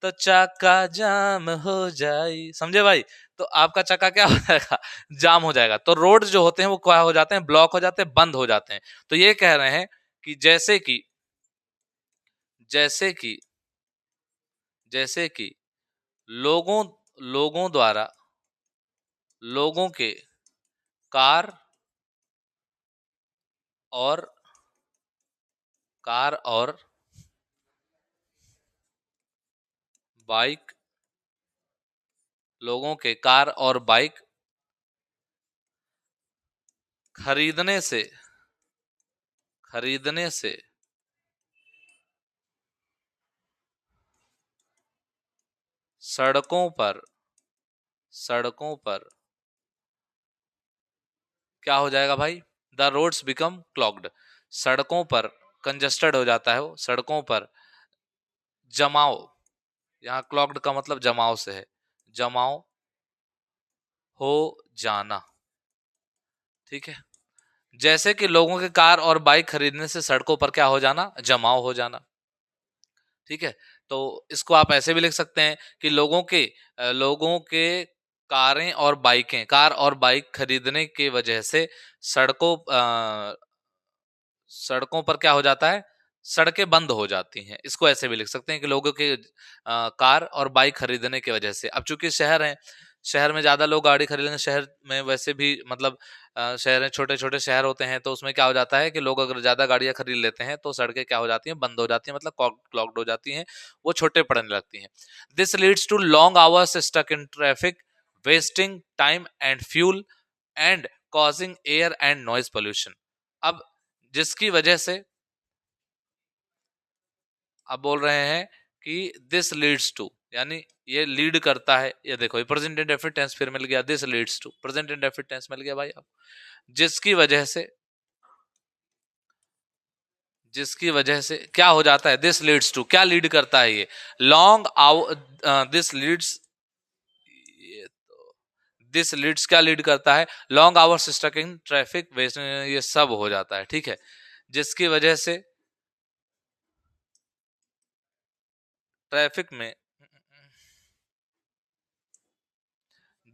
तो चक्का जाम हो जाए, समझे भाई? तो आपका चक्का क्या हो जाएगा? जाम हो जाएगा। तो रोड जो होते हैं वो क्या हो जाते हैं? ब्लॉक हो जाते हैं, बंद हो जाते हैं। तो ये कह रहे हैं कि जैसे कि, जैसे कि, जैसे कि लोगों, लोगों द्वारा, लोगों के कार और, कार और बाइक, लोगों के कार और बाइक खरीदने से, खरीदने से सड़कों पर, सड़कों पर क्या हो जाएगा भाई? द रोड्स बिकम क्लॉग्ड, सड़कों पर कंजस्टेड हो जाता है वो, सड़कों पर जमाव, यहाँ क्लॉग्ड का मतलब जमाव से है, जमाव हो जाना, ठीक है। जैसे कि लोगों के कार और बाइक खरीदने से सड़कों पर क्या हो जाना? जमाव हो जाना, ठीक है। तो इसको आप ऐसे भी लिख सकते हैं कि लोगों के कारें और बाइकें, कार और बाइक खरीदने की वजह से सड़कों, सड़कों पर क्या हो जाता है? सड़कें बंद हो जाती हैं। इसको ऐसे भी लिख सकते हैं कि लोगों के कार और बाइक खरीदने की वजह से। अब चूंकि शहर है, शहर में ज्यादा लोग गाड़ी खरीदेंगे, शहर में वैसे भी मतलब शहर में छोटे छोटे शहर होते हैं, तो उसमें क्या हो जाता है कि लोग अगर ज्यादा गाड़ियां खरीद लेते हैं तो सड़कें क्या हो जाती हैं? बंद हो जाती हैं, मतलब क्लॉग्ड हो जाती हैं, वो छोटे पड़ने लगती हैं। This leads to long hours stuck in traffic, wasting time and fuel and causing air and noise pollution. अब जिसकी वजह से, अब बोल रहे हैं कि दिस लीड्स टू, यानी ये लीड करता है, ये देखो ये प्रेजेंट इंडेफिनिट टेंस फिर मिल गया, this leads to, present indefinite tense मिल गया भाई। अब जिसकी वजह से, जिसकी वजह से क्या हो जाता है? दिस लीड्स टू, क्या लीड करता है ये? लॉन्ग आवर, दिस लीड्स, ये तो दिस लीड्स क्या लीड करता है, long hours stuck in traffic, ये सब हो जाता है, ठीक है। जिसकी वजह से ट्रैफिक में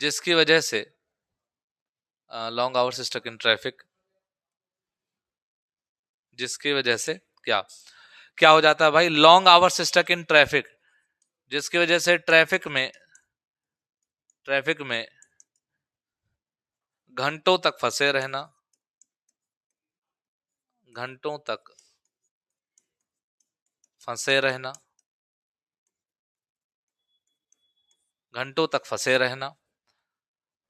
जिसकी वजह से long hours stuck in traffic, जिसकी वजह से क्या क्या हो जाता है भाई, long hours stuck in traffic, जिसकी वजह से ट्रैफिक में घंटों तक फंसे रहना, घंटों तक फंसे रहना, घंटों तक फंसे रहना।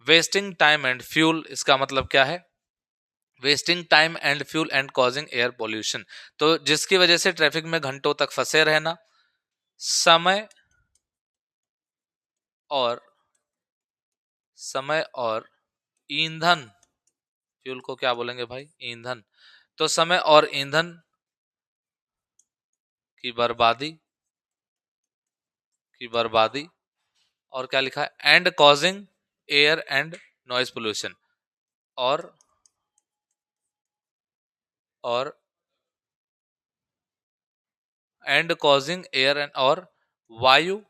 वेस्टिंग टाइम एंड फ्यूल, इसका मतलब क्या है, wasting time and fuel and causing air pollution. तो जिसकी वजह से ट्रैफिक में घंटों तक फंसे रहना, समय और ईंधन, फ्यूल को क्या बोलेंगे भाई, ईंधन। तो समय और ईंधन की बर्बादी और क्या लिखा है, and causing air and noise pollution, और और एंड कॉजिंग एयर एंड, और वायु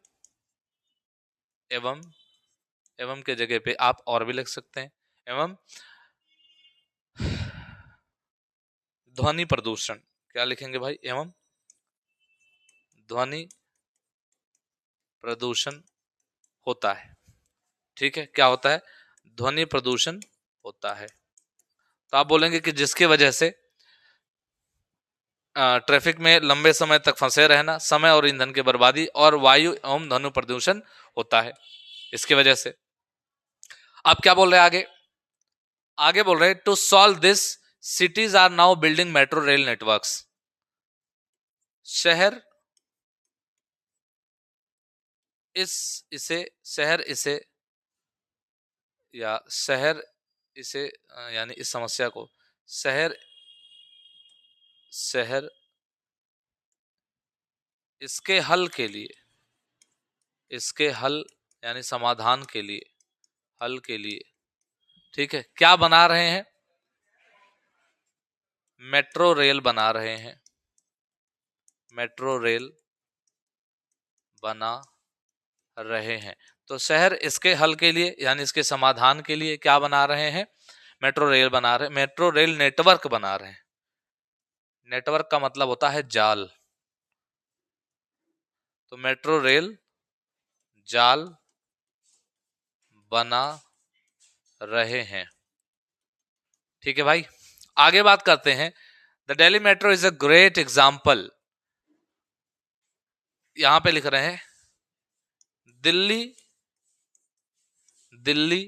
एवं, एवं के जगह पे आप और भी लिख सकते हैं, एवं ध्वनि प्रदूषण, क्या लिखेंगे भाई, एवं ध्वनि प्रदूषण होता है, ठीक है। क्या होता है, ध्वनि प्रदूषण होता है। तो आप बोलेंगे कि जिसकी वजह से ट्रैफिक में लंबे समय तक फंसे रहना, समय और ईंधन की बर्बादी और वायु एवं ध्वनि प्रदूषण होता है, इसकी वजह से। आप क्या बोल रहे हैं आगे, आगे बोल रहे हैं to solve this cities are now building metro rail networks. शहर शहर इसे या शहर इसे यानी इस समस्या को, शहर शहर इसके हल के लिए, इसके हल यानी समाधान के लिए, हल के लिए, ठीक है, क्या बना रहे हैं, मेट्रो रेल बना रहे हैं, मेट्रो रेल बना रहे हैं। तो शहर इसके हल के लिए यानी इसके समाधान के लिए क्या बना रहे हैं, मेट्रो रेल बना रहे हैं, मेट्रो रेल नेटवर्क बना रहे हैं। नेटवर्क का मतलब होता है जाल, तो मेट्रो रेल जाल बना रहे हैं, ठीक है भाई। आगे बात करते हैं, the Delhi metro is a great example, यहां पे लिख रहे हैं दिल्ली, दिल्ली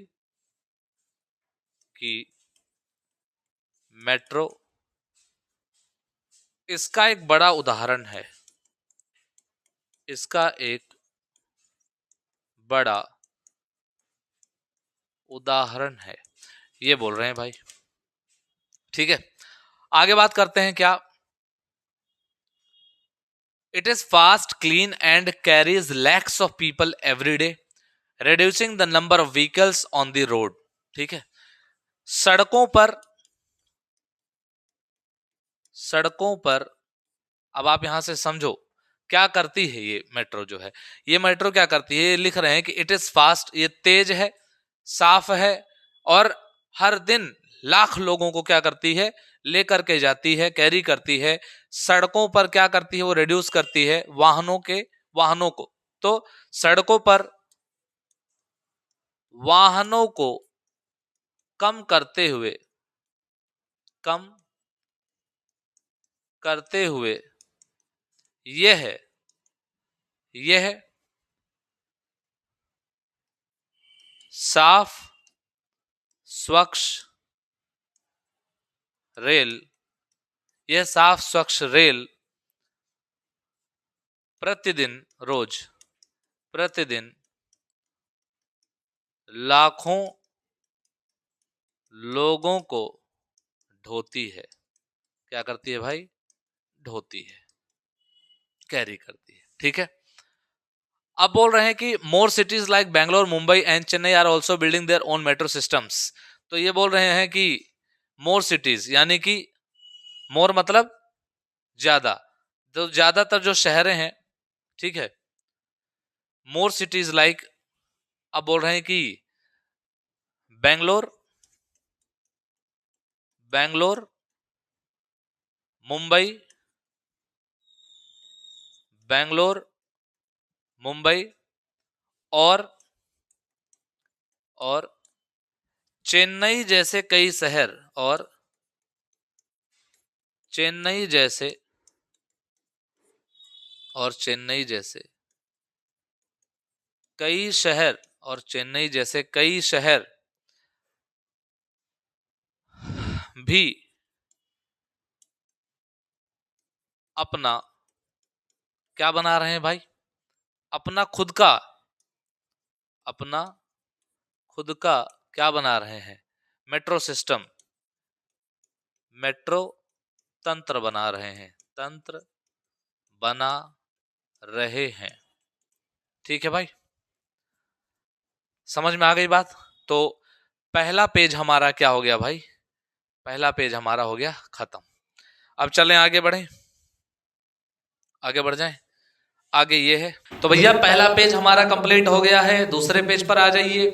की मेट्रो इसका एक बड़ा उदाहरण है, इसका एक बड़ा उदाहरण है, ये बोल रहे हैं भाई, ठीक है। आगे बात करते हैं क्या, it is fast clean and carries lakhs of people every day, reducing the number of vehicles on the road, ठीक है। सड़कों पर, सड़कों पर, अब आप यहां से समझो क्या करती है ये मेट्रो जो है, ये मेट्रो क्या करती है, ये लिख रहे हैं कि इट इज फास्ट, ये तेज है, साफ है, और हर दिन लाख लोगों को क्या करती है, लेकर के जाती है, कैरी करती है। सड़कों पर क्या करती है, वो रिड्यूस करती है वाहनों को। तो सड़कों पर वाहनों को कम करते हुए, कम करते हुए यह यह साफ स्वच्छ रेल, यह साफ स्वच्छ रेल प्रतिदिन लाखों लोगों को ढोती है, क्या करती है भाई, ढोती है, कैरी करती है, ठीक है। अब बोल रहे हैं कि more cities like Bangalore, Mumbai and Chennai are also building their own metro systems. तो ये बोल रहे हैं कि मोर सिटीज यानी कि मोर मतलब ज्यादा, तो ज्यादातर जो शहरें हैं, ठीक है, मोर सिटीज लाइक, अब बोल रहे हैं कि बैंगलोर, बैंगलोर, मुंबई, बैंगलोर, मुंबई और चेन्नई जैसे कई शहर, और चेन्नई जैसे, और चेन्नई जैसे कई शहर, और चेन्नई जैसे कई शहर भी अपना क्या बना रहे हैं भाई, अपना खुद का, अपना खुद का क्या बना रहे हैं, मेट्रो सिस्टम, मेट्रो तंत्र बना रहे हैं, तंत्र बना रहे हैं। ठीक है भाई, समझ में आ गई बात। तो पहला पेज हमारा क्या हो गया भाई, पहला पेज हमारा हो गया खत्म। अब चलें आगे बढ़ें, आगे बढ़ जाएं। आगे ये है, तो भैया पहला पेज हमारा कंप्लीट हो गया है। दूसरे पेज पर आ जाइए।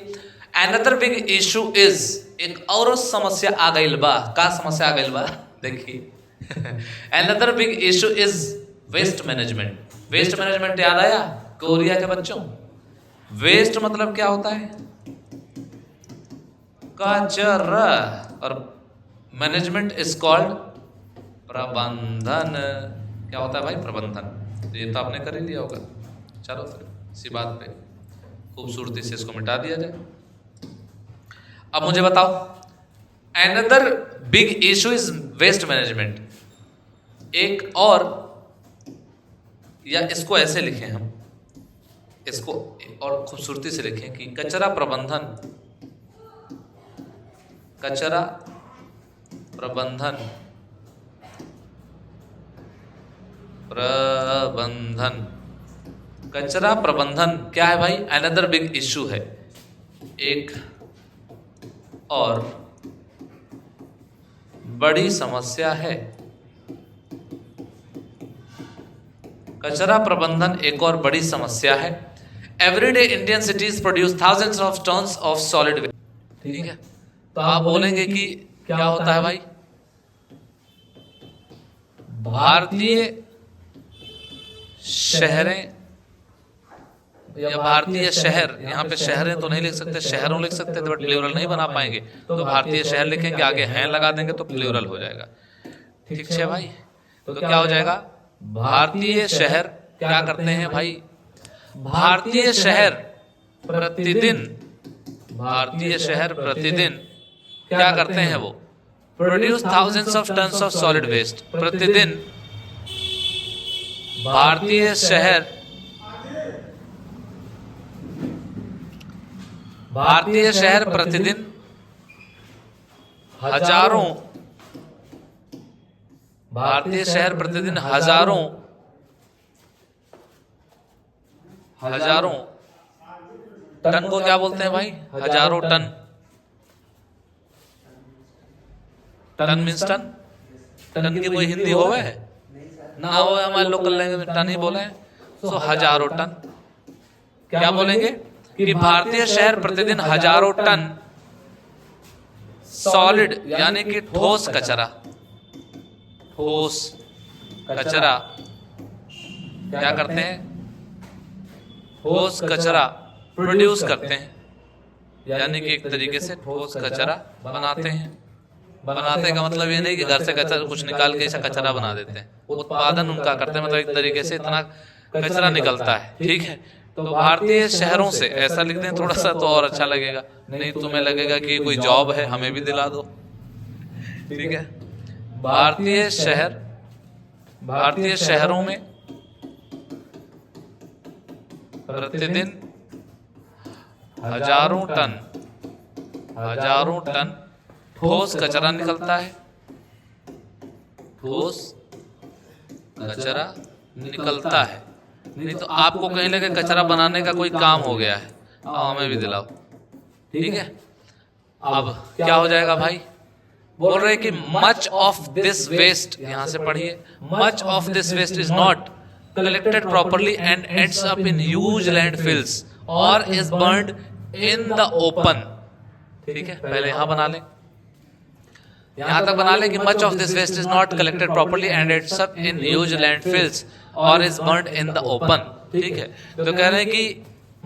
अनदर बिग इशू इज, एक और समस्या आ गई बा। का समस्या आ गई बा देखिए। Another big issue is waste management. Waste management याद आया कोरिया के बच्चों? वेस्ट मतलब क्या होता है, कचरा, और मैनेजमेंट इज कॉल्ड प्रबंधन। क्या होता है भाई, प्रबंधन। तो ये तो आपने कर ही लिया होगा। चलो फिर इसी बात पे खूबसूरती से इसको मिटा दिया जाए। अब मुझे बताओ, another big issue is waste management. एक और, या इसको ऐसे लिखें हम, इसको और खूबसूरती से लिखें कि कचरा प्रबंधन, कचरा प्रबंधन, प्रबंधन, कचरा प्रबंधन क्या है भाई, अनदर बिग इशू है, एक और बड़ी समस्या है। कचरा प्रबंधन एक और बड़ी समस्या है। Everyday Indian cities produce thousands of tons of solid waste. ठीक है, तो आप बोलेंगे कि क्या होता है भाई, भारतीय शहरें या भारतीय शहर, यहाँ पे शहरें तो नहीं लिख सकते, शहरों लिख सकते थे, बट प्लूरल नहीं बना पाएंगे, तो भारतीय शहर लिखेंगे, आगे हैं लगा देंगे तो प्लूरल हो जाएगा। ठीक है भाई, तो क्या हो जाएगा, भारतीय शहर क्या करते हैं भाई, भारतीय शहर प्रतिदिन, भारतीय शहर प्रतिदिन क्या करते हैं वो, produce thousands of tons of solid waste. प्रतिदिन भारतीय शहर, भारतीय शहर प्रतिदिन हजारों, भारतीय शहर प्रतिदिन हजारों, हजारों टन को क्या बोलते हैं भाई, हजारों ton. Ton means ton, ton की कोई हिंदी होवे है ना, हो हमारे लोकल लैंग्वेज में टन ही बोले हैं। तो हजारों टन क्या बोलेंगे कि भारतीय शहर प्रतिदिन हजारों टन सॉलिड यानी कि ठोस कचरा, ठोस कचरा क्या करते हैं, ठोस कचरा प्रोड्यूस करते हैं, यानी कि एक तरीके से ठोस कचरा बनाते हैं। बनाते का मतलब ये नहीं कि घर से कचरा कुछ निकाल के ऐसा कचरा बना देते हैं, उत्पादन उनका करते हैं, मतलब एक तरीके से इतना कचरा निकलता है। ठीक है, तो भारतीय शहरों से ऐसा लिख दें थोड़ा सा तो और अच्छा लगेगा, नहीं तुम्हें लगेगा कि कोई जॉब है हमें भी दिला दो। ठीक है, भारतीय शहर, भारतीय शहरों में प्रतिदिन हजारों टन, हजारों टन ठोस कचरा निकलता है, ठोस कचरा निकलता है। नहीं तो आपको कहीं लगे कचरा बनाने का कोई काम हो गया है, हमें भी दिलाओ, ठीक है। अब क्या हो जाएगा भाई, बोल रहे कि मच ऑफ दिस वेस्ट, यहां से पढ़िए, much of this waste is not collected properly and ends up in huge landfills or is burned in the open। ठीक है, पहले यहां बना लें, यहां तक बना लें कि much of this waste is not collected properly and ends up in huge landfills or is burned in the open। ठीक है, तो कह रहे हैं कि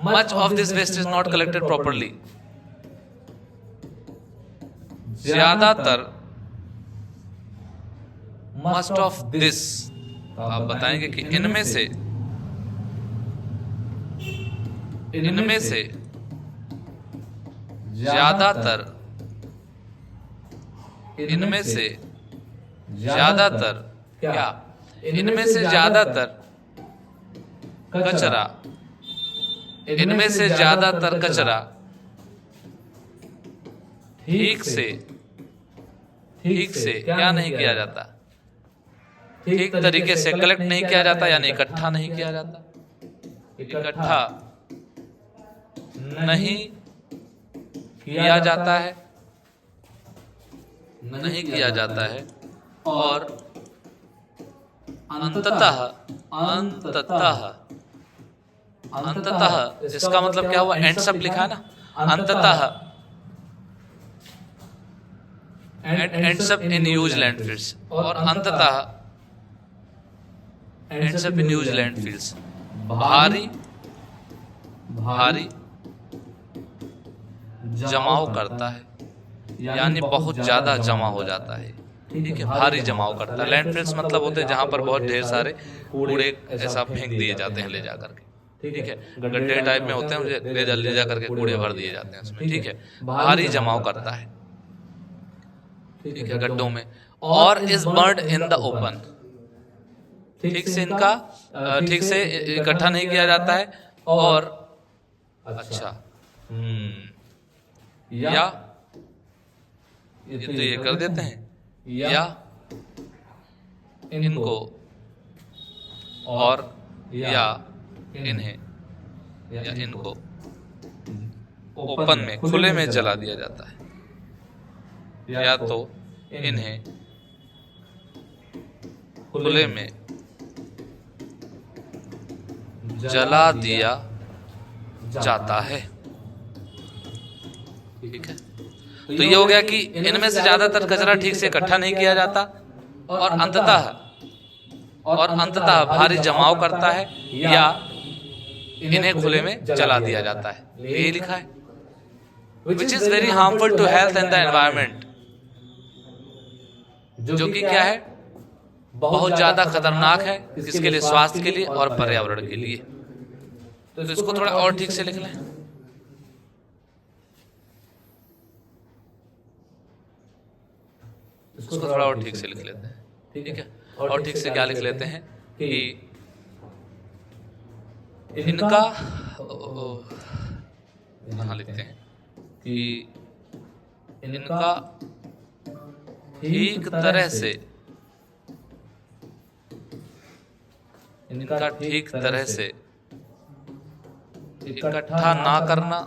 much of this waste is not collected properly, ज्यादातर, most of this, आप बताएंगे कि इनमें से ज्यादातर, इनमें से ज्यादातर क्या, इनमें से ज्यादातर कचरा, इनमें से ज्यादातर कचरा ठीक से क्या नहीं किया जाता, ठीक तरीके से कलेक्ट नहीं किया जाता, यानी इकट्ठा नहीं किया जाता, इकट्ठा नहीं किया जाता है, नहीं किया जाता है, और अंततः इसका मतलब क्या हुआ, एंड्स अप लिखा है ना, अंततः ends up in huge landfills, और अंततः ends up in huge landfills, भारी जमाव करता है, यानी बहुत ज्यादा जमा हो जाता है, ठीक है, भारी जमाव करता है। लैंडफिल्स मतलब होते हैं जहां पर बहुत ढेर सारे कूड़े ऐसा फेंक दिए जाते हैं ले जा करके, ठीक है, गड्ढे टाइप में होते हैं, ले जा करके कूड़े भर दिए जाते हैं उसमें, ठीक है, भारी जमाव करता है, ठीक है, गड्ढों में, और is burned in the open, ठीक से इनका ठीक से इकट्ठा नहीं किया जाता है, और अच्छा या ये तो ये कर देते हैं, या इनको और या इन्हें या इनको ओपन में, खुले में जला दिया जाता है, या तो इन्हें खुले में जला दिया जाता है, ठीक है। तो ये हो गया कि इनमें से ज्यादातर कचरा ठीक से इकट्ठा नहीं किया जाता, और अंततः भारी जमाव करता है, या इन्हें खुले में जला दिया जाता है, यही लिखा है, which is very harmful to health and the environment, जो कि क्या है, बहुत ज्यादा खतरनाक है, किसके लिए, स्वास्थ्य के लिए और पर्यावरण के लिए। तो इसको थोड़ा और ठीक से लिख लें, इसको थोड़ा और ठीक से लिख लेते हैं, ठीक है, और ठीक से क्या लिख लेते हैं कि इनका, यहां लिखते हैं कि इनका ठीक तरह से, इनका ठीक तरह से इकट्ठा ना करना,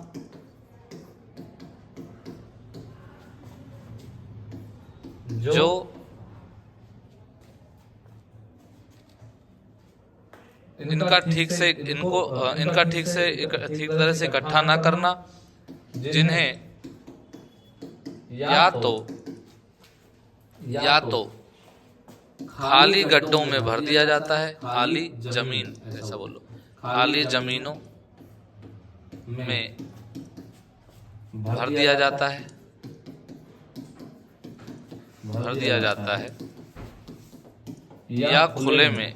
जो इनका ठीक से ठीक तरह से इकट्ठा ना करना, जिन्हें या तो खाली गड्ढों में भर दिया जाता है, खाली जमीन, ऐसा बोलो, खाली जमीनों में भर दिया जाता है, या खुले में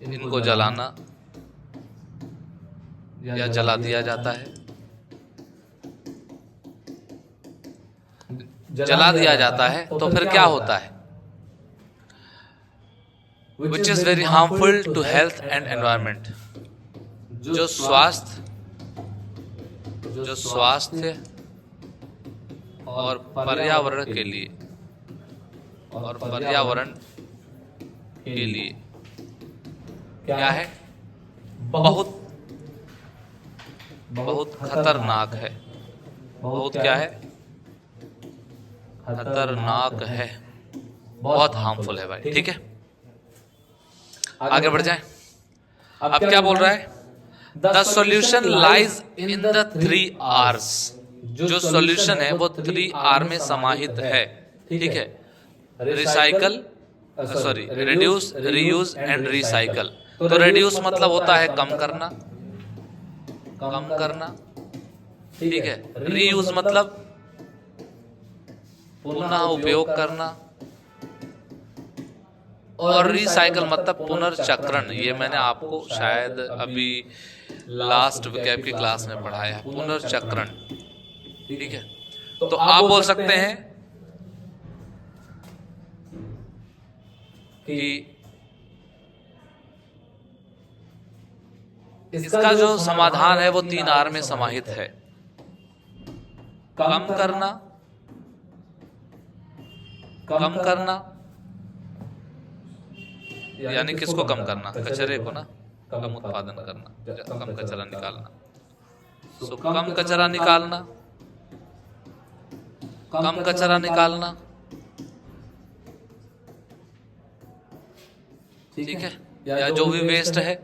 इनको जलाना या जला दिया जाता है, जला दिया जाता है, तो फिर क्या होता है, which is very harmful to health and environment, जो स्वास्थ्य और पर्यावरण के लिए और पर्यावरण के लिए क्या है, बहुत बहुत खतरनाक है। बहुत क्या है, खतरनाक है, बहुत हार्मफुल है भाई। ठीक है, आगे बढ़ जाए। अब क्या बोल रहा है, the solution lies in the 3 R's। जो सॉल्यूशन है वो 3 R में समाहित है। ठीक है, recycle, sorry, reduce, reuse and recycle. तो रिड्यूस मतलब होता है कम करना, कम करना। ठीक है, रीयूज मतलब पुनः उपयोग करना, और रिसाइकल मतलब पुनर्चक्रण। ये मैंने आपको शायद अभी लास्ट वोकैब की क्लास में पढ़ाया है, पुनर्चक्रण। ठीक है, तो आप बोल सकते हैं कि इसका जो समाधान है वो 3 R में समाहित है। कम करना, कम करना यानी किसको कम करना, कचरे को ना, कम उत्पादन करना, कम कचरा निकालना। सो कम कचरा निकालना, कम कचरा निकालना। ठीक है, या जो भी वेस्ट है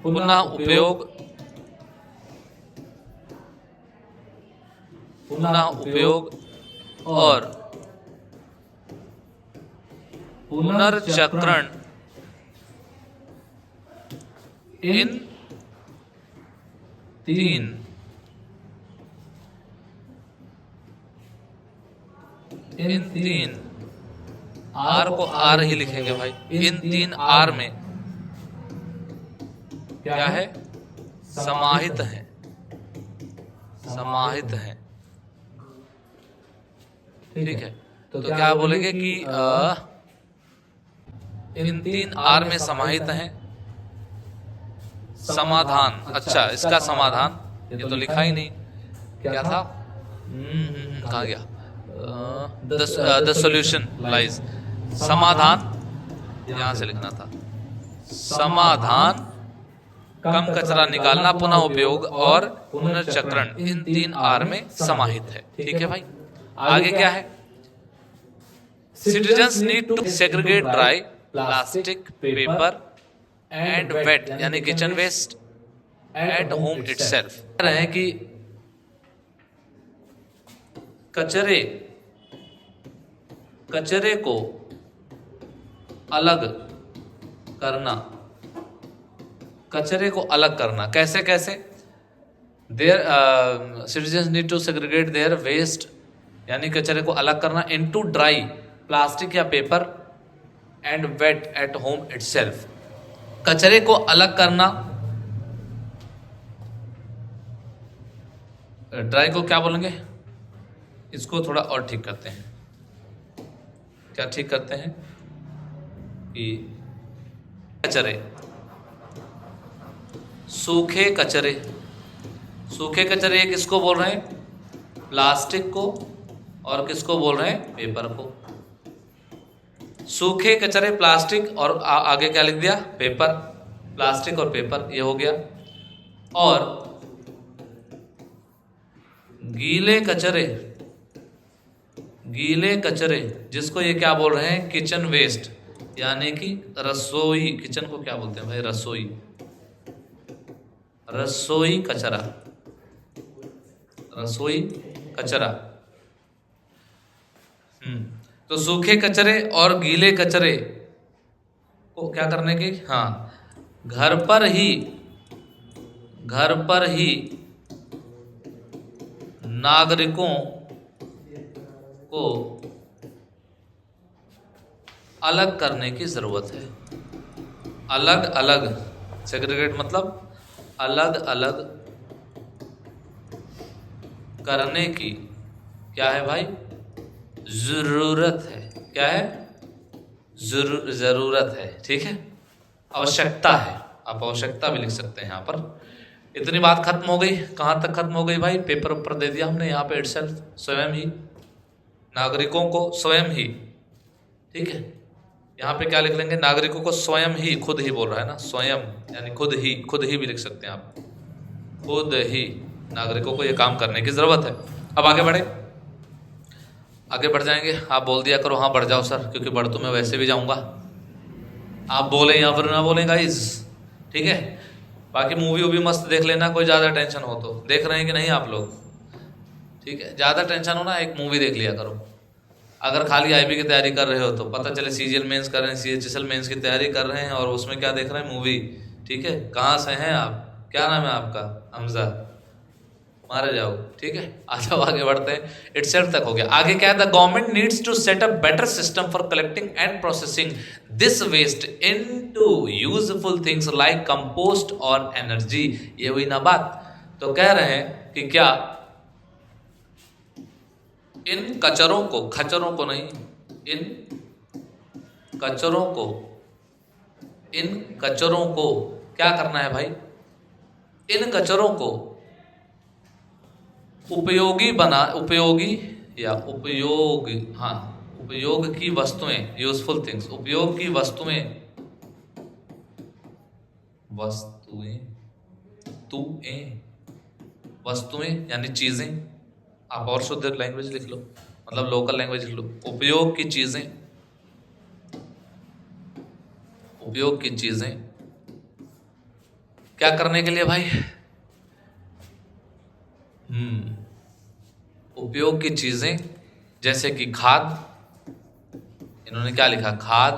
पुनः उपयोग, पुनः उपयोग और पुनर्चक्रण इन 3 R को R ही लिखेंगे भाई। इन 3 R में क्या है, समाहित है, समाहित है। ठीक है, तो क्या बोलेंगे कि इन 3 R में समाहित हैं। समाधान, अच्छा इसका समाधान ये तो लिखा ही नहीं, क्या था, कहाँ गया, द सॉल्यूशन लाइज, समाधान यहां से लिखना था। समाधान कम कचरा निकालना, पुनः उपयोग और पुनर्चक्रण इन 3 R में समाहित है। ठीक है भाई, आगे क्या है, citizens need to segregate dry plastic, paper and wet यानी kitchen waste at home itself. है कि कचरे को अलग करना, कचरे को अलग करना कैसे कैसे, their citizens need to segregate their waste यानी कचरे को अलग करना, इनटू ड्राई प्लास्टिक या paper and wet at home itself. कचरे को अलग करना, ड्राई को क्या बोलेंगे, इसको थोड़ा और ठीक करते हैं। क्या ठीक करते हैं कि कचरे, सूखे कचरे, सूखे कचरे किसको बोल रहे हैं, प्लास्टिक को, और किसको बोल रहे हैं, पेपर को। सूखे कचरे प्लास्टिक और आगे क्या लिख दिया, पेपर, प्लास्टिक और पेपर, ये हो गया। और गीले कचरे, गीले कचरे जिसको ये क्या बोल रहे हैं, किचन वेस्ट यानी कि रसोई, किचन को क्या बोलते हैं भाई, रसोई, रसोई कचरा, रसोई कचरा। तो सूखे कचरे और गीले कचरे को क्या करने की, हाँ, घर पर ही नागरिकों को अलग करने की जरूरत है। अलग अलग, सेग्रीगेट मतलब अलग अलग करने की क्या है भाई, जरूरत है। क्या है, जरूरत है। ठीक है, आवश्यकता है, आप आवश्यकता भी लिख सकते हैं यहाँ पर। इतनी बात खत्म हो गई। कहाँ तक खत्म हो गई भाई, पेपर ऊपर दे दिया हमने यहाँ पे इटसेल्फ, स्वयं ही, नागरिकों को स्वयं ही ठीक है, यहाँ पे क्या लिख लेंगे, नागरिकों को स्वयं ही, खुद ही बोल रहा है ना, स्वयं यानी खुद ही भी लिख सकते हैं आप, खुद ही नागरिकों को ये काम करने की जरूरत है। अब आगे बढ़े, आगे बढ़ जाएंगे। आप बोल दिया करो हाँ बढ़ जाओ सर, क्योंकि बढ़ तो मैं वैसे भी जाऊंगा, आप बोले या फिर ना बोले गाइस, ठीक है। बाकी मूवी वूवी मस्त देख लेना, कोई ज़्यादा टेंशन हो तो। देख रहे हैं कि नहीं आप लोग, ठीक है, ज़्यादा टेंशन हो ना एक मूवी देख लिया करो। अगर खाली आईबी की तैयारी कर रहे हो तो पता चले सीजीएल मेंस कर रहे हैं, सीएचएसएल मेंस की तैयारी कर रहे हैं और उसमें क्या देख रहे हैं, मूवी। ठीक है, कहाँ से हैं आप, क्या नाम है आपका, हमजा, मारे जाओ, ठीक है। आ जाओ आगे बढ़ते हैं, इटसेल्फ तक हो गया। आगे क्या है, the government needs to set up better system for collecting and processing this waste into useful things like compost और एनर्जी। ये हुई ना बात। तो कह रहे हैं कि क्या इन कचरों को, खचरों को नहीं, इन कचरों को, इन कचरों को क्या करना है भाई, इन कचरों को उपयोगी बना, उपयोगी या उपयोग, हाँ उपयोग की वस्तुएं, यूजफुल थिंग्स, उपयोग की वस्तुएं, वस्तुएं, वस्तुएं यानी चीजें। आप और शुद्ध लैंग्वेज लिख लो, मतलब लोकल लैंग्वेज लिख लो, उपयोग की चीजें, उपयोग की चीजें क्या करने के लिए भाई, उपयोग की चीजें जैसे कि खाद, इन्होंने क्या लिखा, खाद,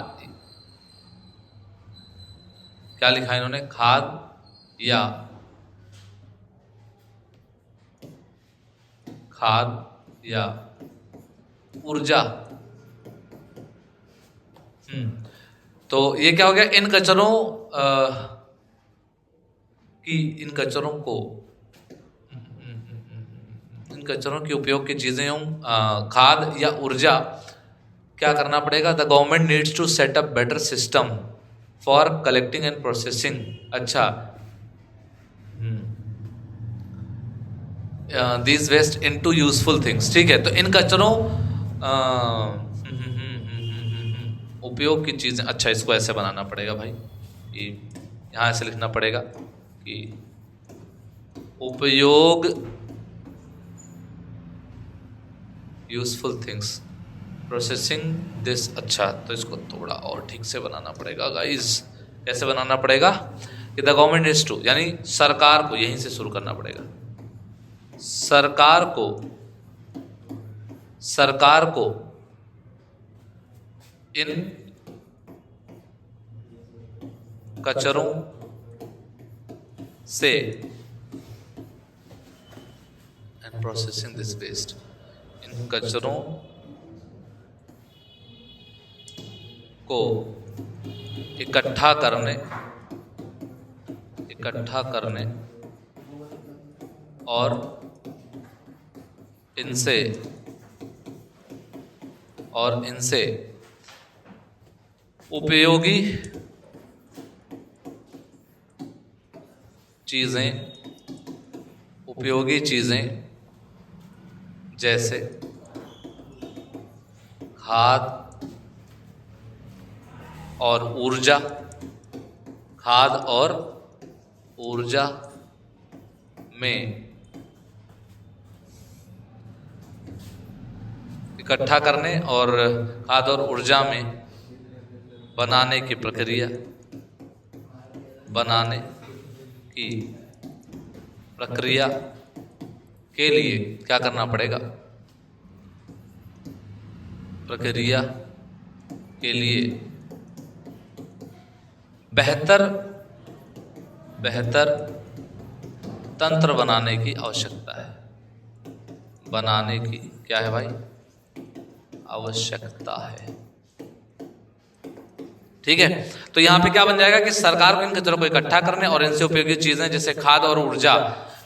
क्या लिखा इन्होंने, खाद या ऊर्जा। तो ये क्या हो गया, इन कचरों की, इन कचरों को, इन कचरों के उपयोग की चीजें हों, खाद या ऊर्जा, क्या करना पड़ेगा, the government needs to set up better system for collecting and processing. अच्छा, this waste into useful things, ठीक है। तो इन कचरों, उपयोग की चीजें, अच्छा इसको ऐसे बनाना पड़ेगा भाई, कि यहाँ ऐसे लिखना पड़ेगा कि उपयोग, यूजफुल थिंग्स, प्रोसेसिंग दिस। अच्छा, तो इसको थोड़ा और ठीक से बनाना पड़ेगा गाइस। कैसे बनाना पड़ेगा कि द गवर्नमेंट इज टू, यानी सरकार को, यहीं से शुरू करना पड़ेगा, सरकार को, सरकार को इन कचरों से, एंड प्रोसेसिंग दिस वेस्ट, इन कचरों को इकट्ठा करने, इकट्ठा करने और इनसे, और इनसे उपयोगी चीजें, उपयोगी चीजें जैसे खाद और ऊर्जा, खाद और ऊर्जा में इकट्ठा करने और खाद और ऊर्जा में बनाने की प्रक्रिया, बनाने की प्रक्रिया के लिए क्या करना पड़ेगा, प्रक्रिया के लिए बेहतर, बेहतर तंत्र बनाने की आवश्यकता है, बनाने की क्या है भाई, आवश्यकता है, ठीक है। तो यहां पे क्या बन जाएगा कि सरकार को इन कचरों को इकट्ठा करने और इनसे उपयोगी चीजें जैसे खाद और ऊर्जा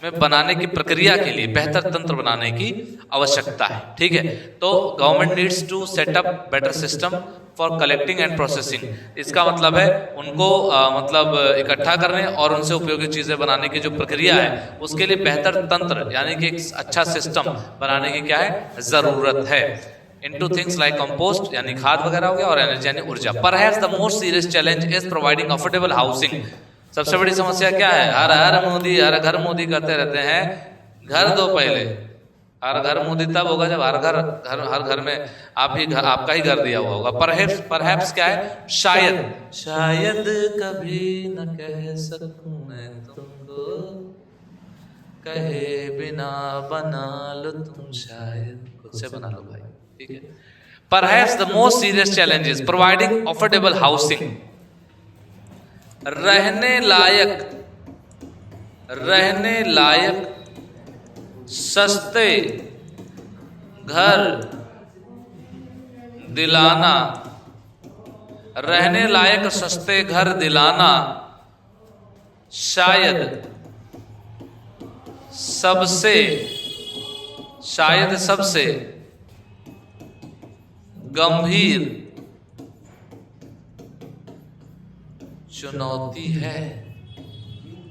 में बनाने की प्रक्रिया के लिए बेहतर तंत्र बनाने की आवश्यकता है, ठीक है। तो government needs to set up better system for collecting and processing, इसका मतलब है उनको मतलब इकट्ठा करने और उनसे उपयोगी चीजें बनाने की जो प्रक्रिया है उसके लिए बेहतर तंत्र यानी कि एक अच्छा सिस्टम बनाने की क्या है, जरूरत है। into things like compost यानी खाद वगैरह हो गया, और एनर्जी यानी ऊर्जा। Perhaps the most serious challenge is providing affordable housing। सबसे बड़ी समस्या क्या है? हर हर मोदी, हर घर मोदी करते रहते हैं, घर दो पहले। हर घर मोदी तब होगा जब हर घर में आपका ही घर दिया हुआ होगा। परहैप्स क्या है? शायद कभी न कह सकूं मैं तुमको, कहे बिना बना लो तुम शायद, खुद से बना लो भाई, ठीक है। Perhaps the most serious challenge is providing affordable housing. रहने लायक सस्ते घर दिलाना, रहने लायक सस्ते घर दिलाना शायद सबसे गंभीर चुनौती है,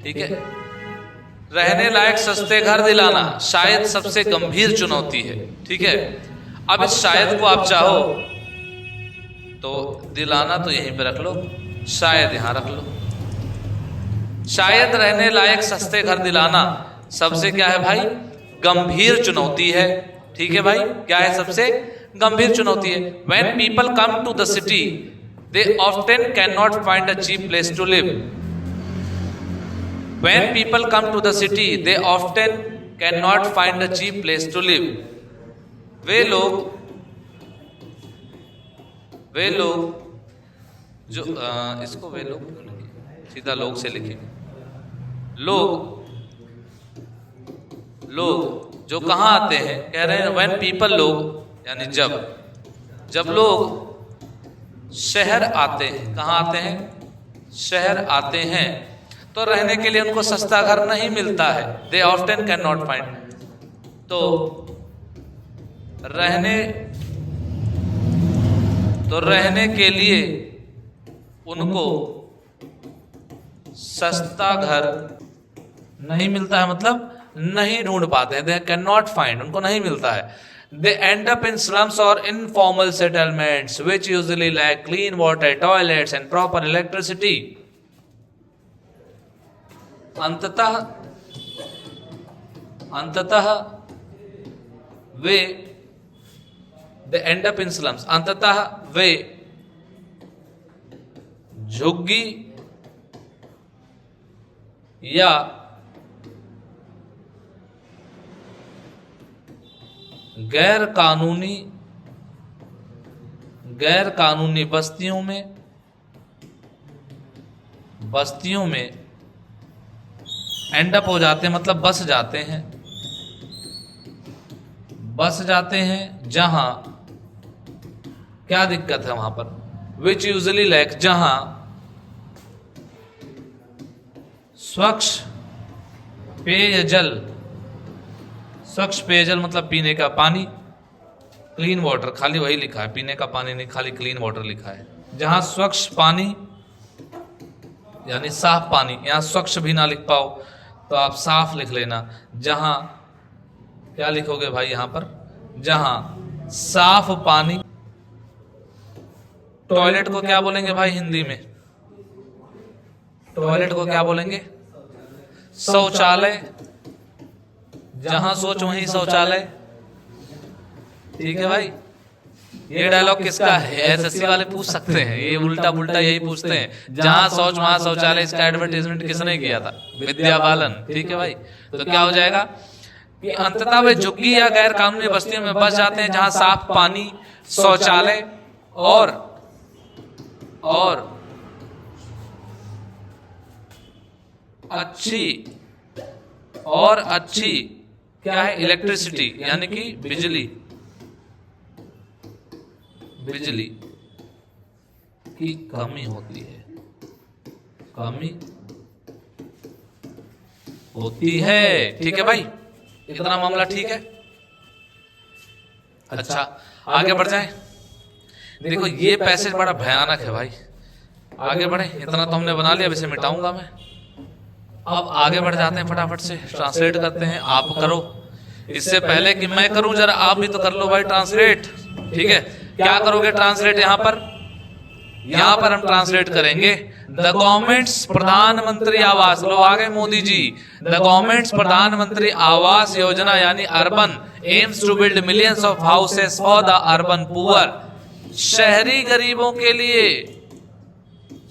ठीक है। रहने लायक सस्ते घर दिलाना शायद सबसे गंभीर चुनौती है, ठीक है। अब इस शायद को आप चाहो तो दिलाना तो यहीं पे रख लो, शायद यहां रख लो। शायद रहने लायक सस्ते घर दिलाना सबसे क्या है भाई? गंभीर चुनौती है, ठीक है भाई। क्या है? सबसे गंभीर चुनौती है। When people come to the city, they often cannot find a cheap place to live. When people come to the city, they often cannot find a cheap place to live. वे लोग जो इसको वे लोग क्यों लिखे, सीधा लोग से लिखे। लोग जो कहाँ आते हैं, कह रहे हैं when people, लोग यानी जब लोग शहर आते हैं, कहाँ आते हैं? शहर आते हैं, तो रहने के लिए उनको सस्ता घर नहीं मिलता है। They often cannot find, तो रहने के लिए उनको सस्ता घर नहीं मिलता है, मतलब नहीं ढूंढ पाते हैं। They cannot find, उनको नहीं मिलता है। They end up in slums or informal settlements, which usually lack clean water, toilets, and proper electricity. अंततः वे they end up in slums, अंततः वे झुग्गी या गैर कानूनी बस्तियों में एंड अप हो जाते हैं, मतलब बस जाते हैं जहां क्या दिक्कत है वहां पर? विच यूजली लैक, जहां स्वच्छ पेयजल मतलब पीने का पानी, क्लीन वाटर, खाली वही लिखा है, पीने का पानी नहीं, खाली क्लीन वाटर लिखा है। जहां स्वच्छ पानी यानी साफ पानी, यहां स्वच्छ भी ना लिख पाओ तो आप साफ लिख लेना। जहां क्या लिखोगे भाई यहां पर? जहां साफ पानी। टॉयलेट को क्या बोलेंगे भाई हिंदी में? टॉयलेट को क्या बोलेंगे? शौचालय। जहां सोच वहीं शौचालय, ठीक है भाई। ये डायलॉग किसका है? एसएससी वाले पूछ सकते हैं, ये उल्टा पुल्टा यही पूछते हैं। जहां सोच वहां शौचालय, इसका एडवर्टाइजमेंट किसने किया था? विद्या बालन, ठीक है भाई। तो क्या हो जाएगा कि अंततः वे झुग्गी या गैर कानूनी बस्तियों में बस जाते हैं जहां साफ पानी, शौचालय और अच्छी क्या है? इलेक्ट्रिसिटी यानी कि बिजली की कमी होती है, ठीक है भाई। इतना मामला ठीक है। अच्छा आगे बढ़ जाए। देखो ये पैसेज बड़ा भयानक है भाई, आगे बढ़े। इतना तो हमने बना लिया, अब इसे मिटाऊंगा मैं। अब आगे बढ़ जाते हैं, फटाफट से ट्रांसलेट करते हैं। आप करो, इससे पहले कि मैं करूं जरा आप भी तो कर लो भाई ट्रांसलेट। ठीक है, क्या करोगे ट्रांसलेट यहां पर? यहां पर हम ट्रांसलेट करेंगे द गवर्नमेंट्स प्रधानमंत्री आवास, लो आ गए मोदी जी, द गवर्नमेंट्स प्रधानमंत्री आवास योजना यानी urban aims to build millions of houses for the urban poor, शहरी गरीबों के लिए,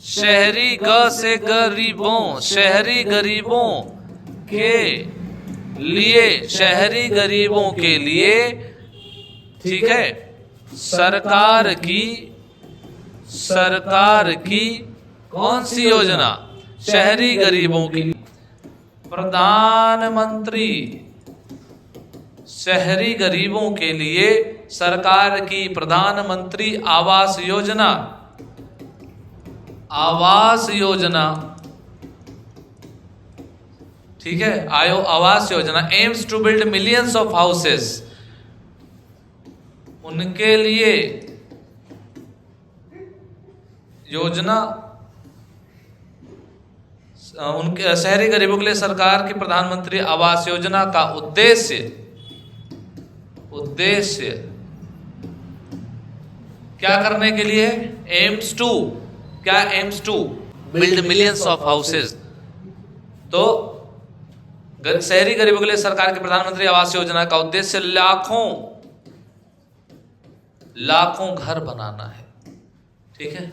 शहरी ग से गरीबों, शहरी गरीबों के लिए, शहरी गरीबों के लिए, ठीक है, सरकार की कौन सी योजना? शहरी गरीबों की प्रधानमंत्री, शहरी गरीबों के लिए सरकार की प्रधानमंत्री आवास योजना, आवास योजना, ठीक है, आवास योजना aims to build millions of houses, उनके लिए योजना, उनके शहरी गरीबों के लिए सरकार की प्रधानमंत्री आवास योजना का उद्देश्य क्या करने के लिए? एम्स टू, क्या aims to build millions of houses, तो शहरी गरीबों के लिए सरकार की प्रधानमंत्री आवास योजना का उद्देश्य लाखों घर बनाना है, ठीक है,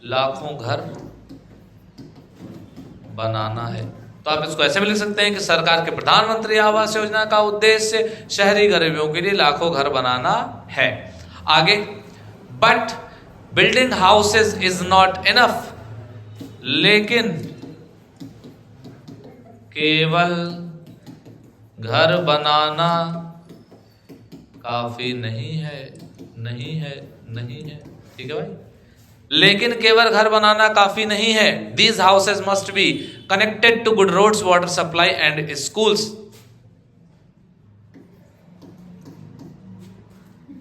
लाखों घर बनाना है। तो आप इसको ऐसे भी लिख सकते हैं कि सरकार के प्रधानमंत्री आवास योजना का उद्देश्य शहरी गरीबों के लिए लाखों घर बनाना है। आगे, but building houses is not enough, लेकिन केवल घर बनाना काफी नहीं है, ठीक है भाई, लेकिन केवल घर बनाना काफी नहीं है। These houses must be connected to good roads, water supply and schools,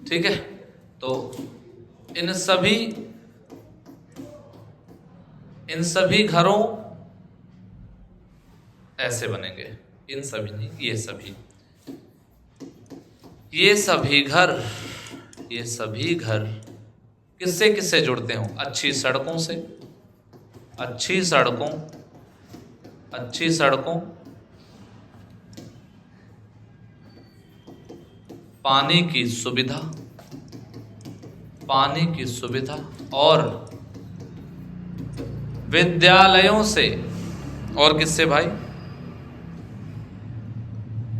ठीक है। तो इन सभी घरों ऐसे बनेंगे, इन सभी नहीं, ये सभी घर किससे किससे जुड़ते हो? अच्छी सड़कों से, अच्छी सड़कों, पानी की सुविधा और विद्यालयों से। और किससे भाई?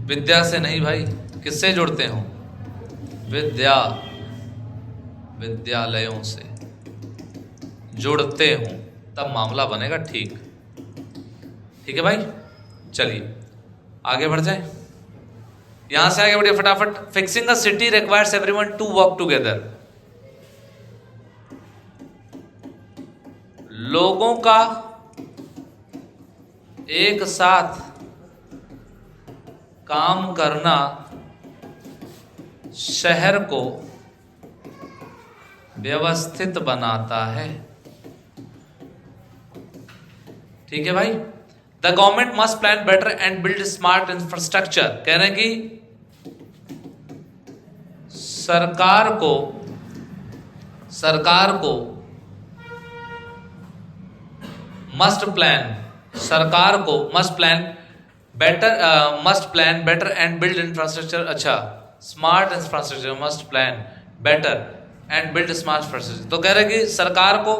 विद्या से नहीं भाई, किससे जुड़ते हो? विद्यालयों से जुड़ते हो, तब मामला बनेगा ठीक है भाई। चलिए आगे बढ़ जाए, यहां से आगे बढ़िए फटाफट। Fixing a city requires everyone to work together, लोगों का एक साथ काम करना शहर को व्यवस्थित बनाता है, ठीक है भाई। The government must plan better and build smart infrastructure, कह रहे हैं कि सरकार को must plan better and build infrastructure, अच्छा smart infrastructure, must plan better and build smart infrastructure. तो कह रहे कि सरकार को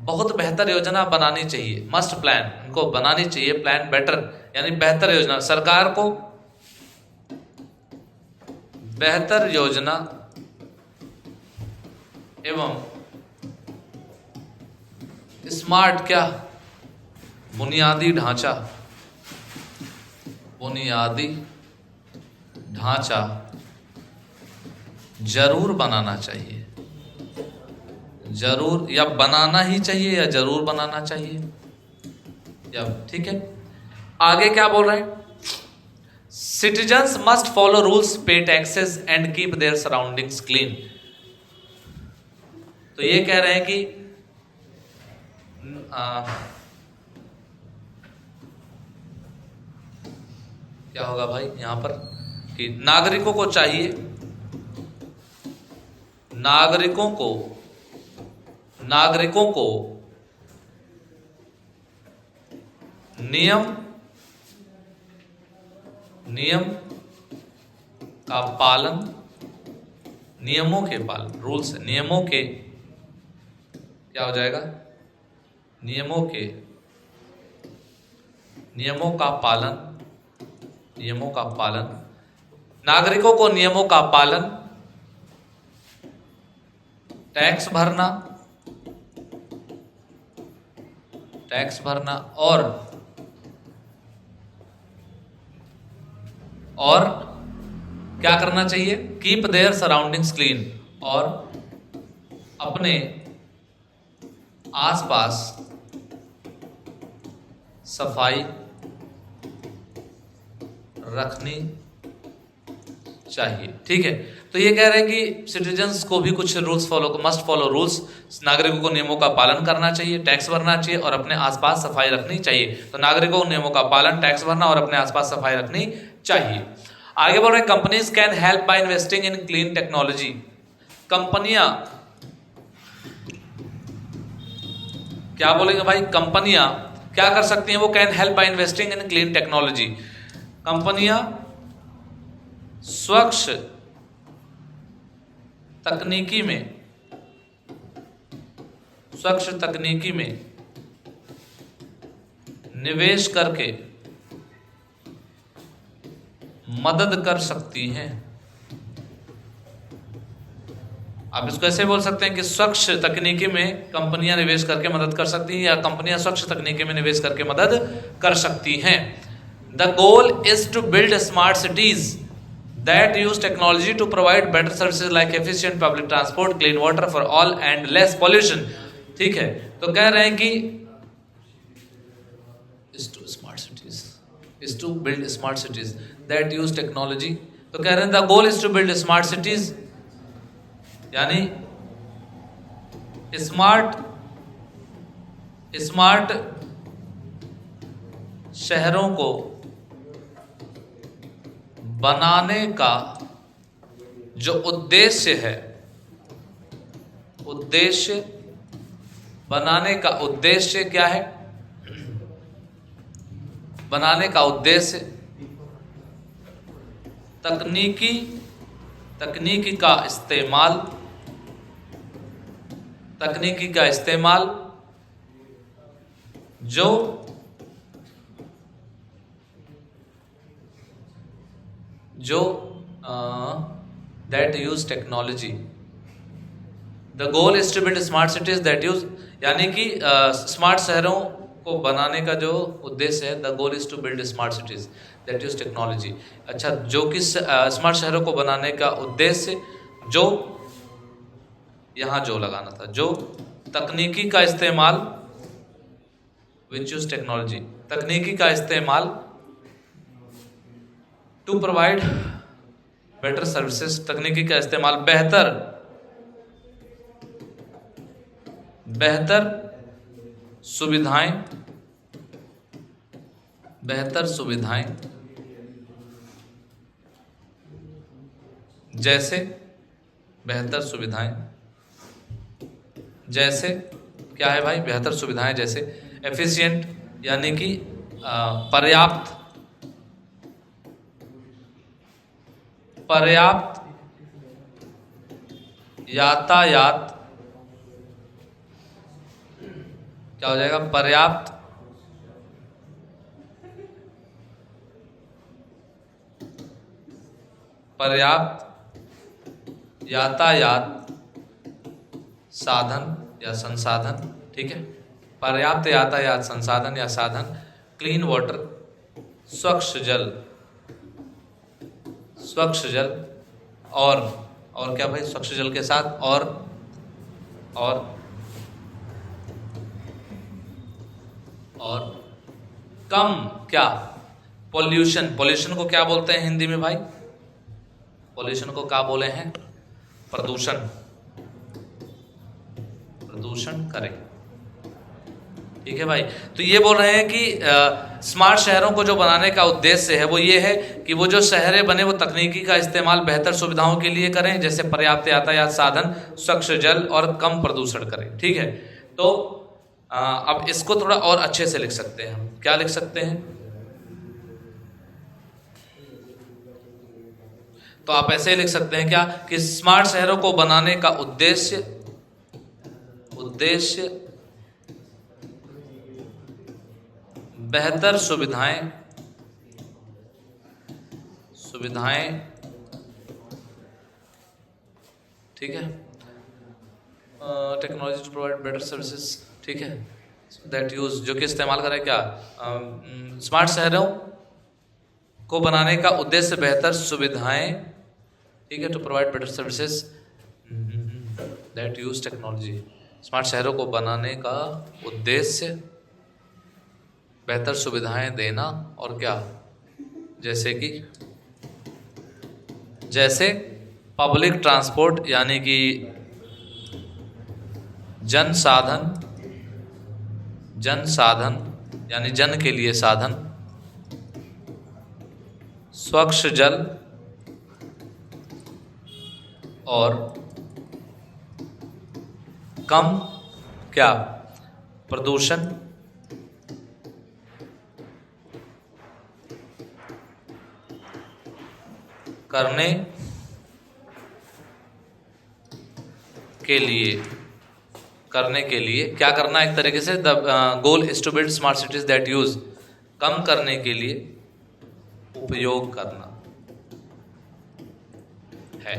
बहुत बेहतर योजना बनानी चाहिए, मस्ट प्लान, इनको बनानी चाहिए, प्लान बेटर यानी बेहतर योजना, सरकार को बेहतर योजना एवं स्मार्ट क्या बुनियादी ढांचा जरूर बनाना चाहिए, जरूर या बनाना ही चाहिए या जरूर बनाना चाहिए, या ठीक है। आगे क्या बोल रहे हैं? सिटीजन्स मस्ट फॉलो रूल्स, पे taxes and keep their surroundings clean. तो ये कह रहे हैं कि क्या होगा भाई यहां पर कि नागरिकों को चाहिए नागरिकों को नियम का पालन, नियमों के पालन, रूल्स, नियमों के, क्या हो जाएगा, नियमों का पालन, नागरिकों को नियमों का पालन, टैक्स भरना और क्या करना चाहिए, कीप देयर सराउंडिंग्स क्लीन, और अपने आसपास सफाई रखनी चाहिए। ठीक है, तो ये कह रहे हैं कि सिटीजन्स को भी कुछ रूल्स मस्ट फॉलो रूल्स, नागरिकों को नियमों का पालन करना चाहिए, टैक्स भरना चाहिए और अपने आसपास सफाई रखनी चाहिए। तो नागरिकों को नियमों का पालन, टैक्स भरना और अपने आसपास सफाई रखनी चाहिए। आगे बोल रहे हैं companies can help by investing in clean technology. कंपनियां क्या बोलेंगे भाई, कंपनियां क्या कर सकती हैं, वो can help by investing in clean technology. कंपनियां स्वच्छ तकनीकी में निवेश करके मदद कर सकती हैं। आप इसको ऐसे बोल सकते हैं कि स्वच्छ तकनीकी में कंपनियां निवेश करके मदद कर सकती हैं, या कंपनियां स्वच्छ तकनीकी में निवेश करके मदद कर सकती हैं। The goal is to build smart cities that use technology to provide better services like efficient public transport, clean water for all and less pollution। ठीक है, तो कह रहे हैं कि is to build smart cities that use technology। तो कह रहे हैं the goal is to build smart cities, यानी स्मार्ट शहरों को बनाने का जो उद्देश्य है, बनाने का उद्देश्य क्या है, बनाने का उद्देश्य तकनीकी का इस्तेमाल जो that use technology। The goal is to build smart cities that use, यानी कि स्मार्ट शहरों को बनाने का जो उद्देश्य है, the goal is to build smart cities that use technology। अच्छा, जो कि स्मार्ट शहरों को बनाने का उद्देश्य, जो यहाँ जो लगाना था, जो तकनीकी का इस्तेमाल, which use technology, तकनीकी का इस्तेमाल टू प्रोवाइड बेटर सर्विसेज, तकनीकी का इस्तेमाल बेहतर सुविधाएं जैसे क्या है भाई, बेहतर सुविधाएं जैसे एफिशिएंट, यानी कि पर्याप्त यातायात, क्या हो जाएगा, पर्याप्त यातायात साधन या संसाधन। ठीक है, पर्याप्त यातायात संसाधन या साधन, क्लीन वाटर, स्वच्छ जल और क्या भाई, स्वच्छ जल के साथ और कम क्या, पॉल्यूशन को क्या बोलते हैं हिंदी में भाई, पॉल्यूशन को क्या बोले हैं, प्रदूषण करें। ठीक है भाई, तो ये बोल रहे हैं कि स्मार्ट शहरों को जो बनाने का उद्देश्य है वो ये है कि वो जो शहरें बने वो तकनीकी का इस्तेमाल बेहतर सुविधाओं के लिए करें, जैसे पर्याप्त यातायात साधन, स्वच्छ जल और कम प्रदूषण करें। ठीक है, तो अब इसको थोड़ा और अच्छे से लिख सकते हैं हम। क्या लिख सकते हैं? तो आप ऐसे ही लिख सकते हैं क्या कि स्मार्ट शहरों को बनाने का उद्देश्य बेहतर सुविधाएं ठीक है, technology to provide better services, ठीक है, दैट यूज, जो कि इस्तेमाल करें क्या, स्मार्ट शहरों को बनाने का उद्देश्य बेहतर सुविधाएं, ठीक है, to provide better services that use technology. Smart शहरों को बनाने का उद्देश्य बेहतर सुविधाएं देना और क्या, जैसे पब्लिक ट्रांसपोर्ट यानी कि जन साधन यानी जन के लिए साधन, स्वच्छ जल और कम क्या, प्रदूषण करने के लिए क्या करना, एक तरीके से the goal is to build smart cities that use, कम करने के लिए उपयोग करना है।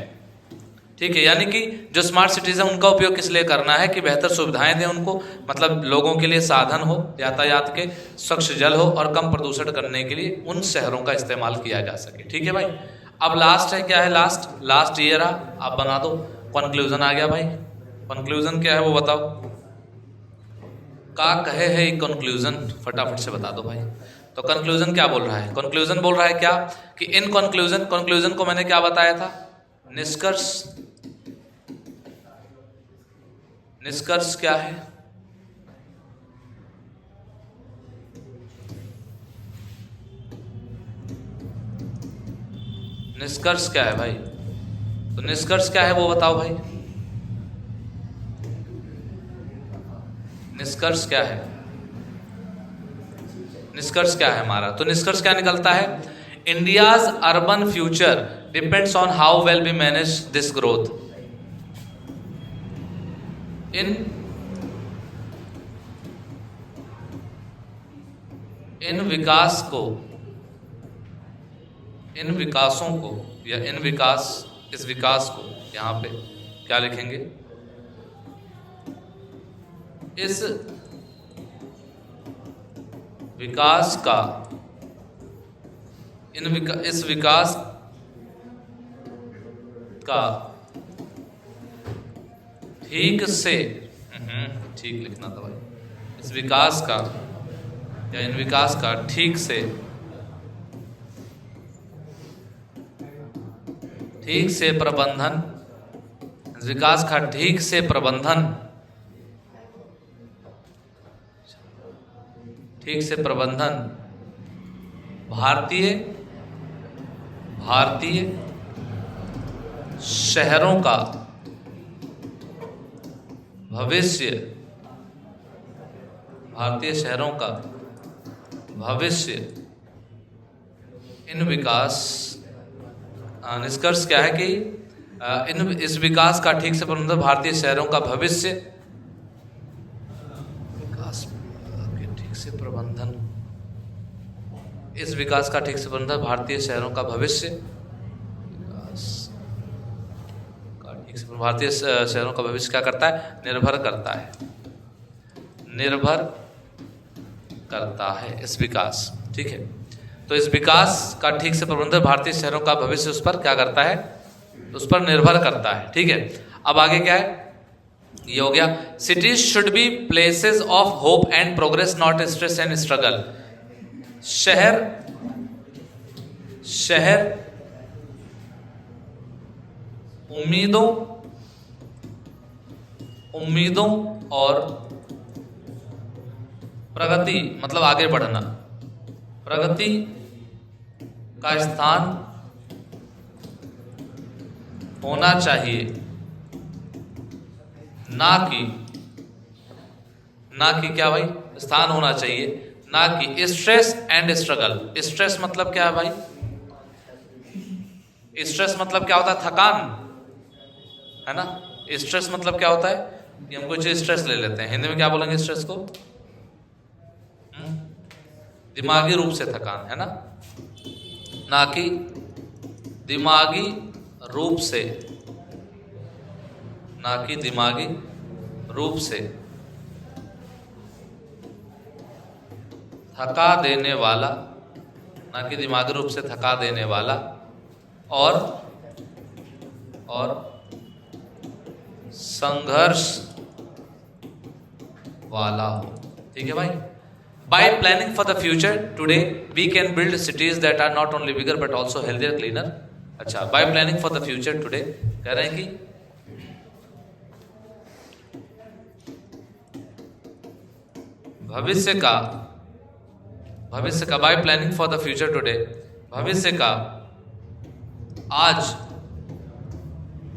ठीक है, यानी कि जो स्मार्ट सिटीज है उनका उपयोग किस लिए करना है कि बेहतर सुविधाएं दें उनको, मतलब लोगों के लिए साधन हो यातायात के, स्वच्छ जल हो और कम प्रदूषण करने के लिए उन शहरों का इस्तेमाल किया जा सके। ठीक है भाई, अब लास्ट है, क्या है लास्ट ये रहा, आप बना दो। कंक्लूजन आ गया भाई, कंक्लूजन क्या है वो बताओ, का कहे है कंक्लूजन, फटाफट से बता दो भाई। तो कंक्लूजन क्या बोल रहा है? कंक्लूजन बोल रहा है क्या कि इन कंक्लूजन को मैंने क्या बताया था, निष्कर्ष क्या है? निष्कर्ष क्या है भाई? तो निष्कर्ष क्या है वो बताओ भाई, निष्कर्ष क्या है? निष्कर्ष क्या है हमारा? तो निष्कर्ष क्या निकलता है, India's urban future depends on how well we manage this growth. इन विकासों को या इस विकास को यहां पे क्या लिखेंगे, इस विकास का इस विकास का ठीक से ठीक लिखना था भाई, इस विकास का या इन विकास का ठीक से प्रबंधन, विकास का ठीक से प्रबंधन भारतीय शहरों का भविष्य, इन विकास, निष्कर्ष क्या है कि इस विकास का ठीक से प्रबंधन भारतीय शहरों का भविष्य, इस विकास का ठीक से प्रबंधन भारतीय शहरों का भविष्य, भारतीय शहरों का भविष्य क्या करता है, निर्भर करता है इस विकास। ठीक है, तो इस विकास का ठीक से प्रबंधन भारतीय शहरों का भविष्य उस पर क्या करता है, उस पर निर्भर करता है। ठीक है, अब आगे क्या है, ये हो गया, cities should be places of hope and progress not stress and struggle. शहर उम्मीदों और प्रगति, मतलब आगे बढ़ना, प्रगति का स्थान होना चाहिए, ना कि क्या भाई, स्थान होना चाहिए, ना कि स्ट्रेस एंड स्ट्रगल। स्ट्रेस मतलब क्या है भाई? स्ट्रेस मतलब क्या होता है? थकान, है ना। स्ट्रेस मतलब क्या होता है कि हम कोई चीज स्ट्रेस ले लेते हैं, हिंदी में क्या बोलेंगे स्ट्रेस को? दिमागी रूप से थकान, है ना कि दिमागी रूप से, ना कि दिमागी रूप से थका देने वाला, ना कि दिमागी रूप से थका देने वाला और संघर्ष वाला हो। ठीक है भाई। By planning for the future today we can build cities that are not only bigger but also healthier, cleaner. अच्छा, by planning for the future today कह रहे हैं कि भविष्य का by planning for the future today, भविष्य का आज,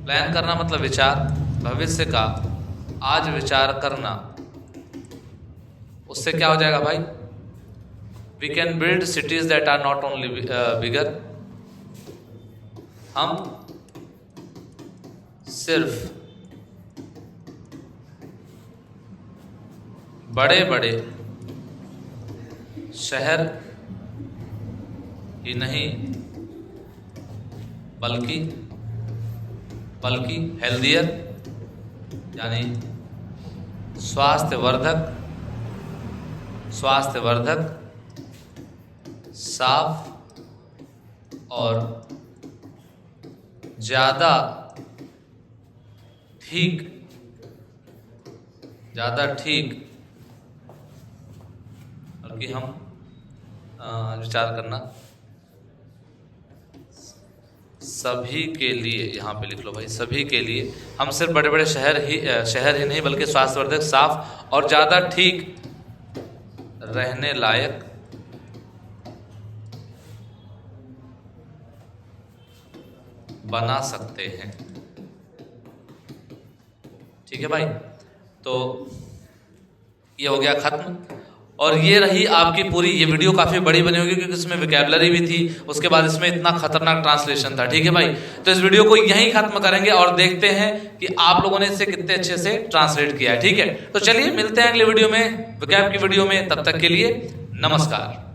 प्लान करना मतलब विचार, भविष्य का आज विचार करना, उससे क्या हो जाएगा भाई? We can build cities that are not only bigger, हम सिर्फ बड़े बड़े शहर ही नहीं बल्कि हेल्दियर यानी स्वास्थ्यवर्धक, साफ और ज्यादा ठीक बल्कि हम विचार करना सभी के लिए, यहाँ पे लिख लो भाई, सभी के लिए हम सिर्फ बड़े बड़े शहर ही नहीं बल्कि स्वास्थ्यवर्धक, साफ और ज्यादा ठीक रहने लायक बना सकते हैं। ठीक है भाई, तो ये हो गया खत्म। और ये रही आपकी पूरी, ये वीडियो काफी बड़ी बनी होगी क्योंकि इसमें वोकैबुलरी भी थी, उसके बाद इसमें इतना खतरनाक ट्रांसलेशन था। ठीक है भाई, तो इस वीडियो को यहीं खत्म करेंगे और देखते हैं कि आप लोगों ने इसे कितने अच्छे से ट्रांसलेट किया है। ठीक है, तो चलिए मिलते हैं अगले वीडियो में, वोकैब की वीडियो में। तब तक के लिए नमस्कार।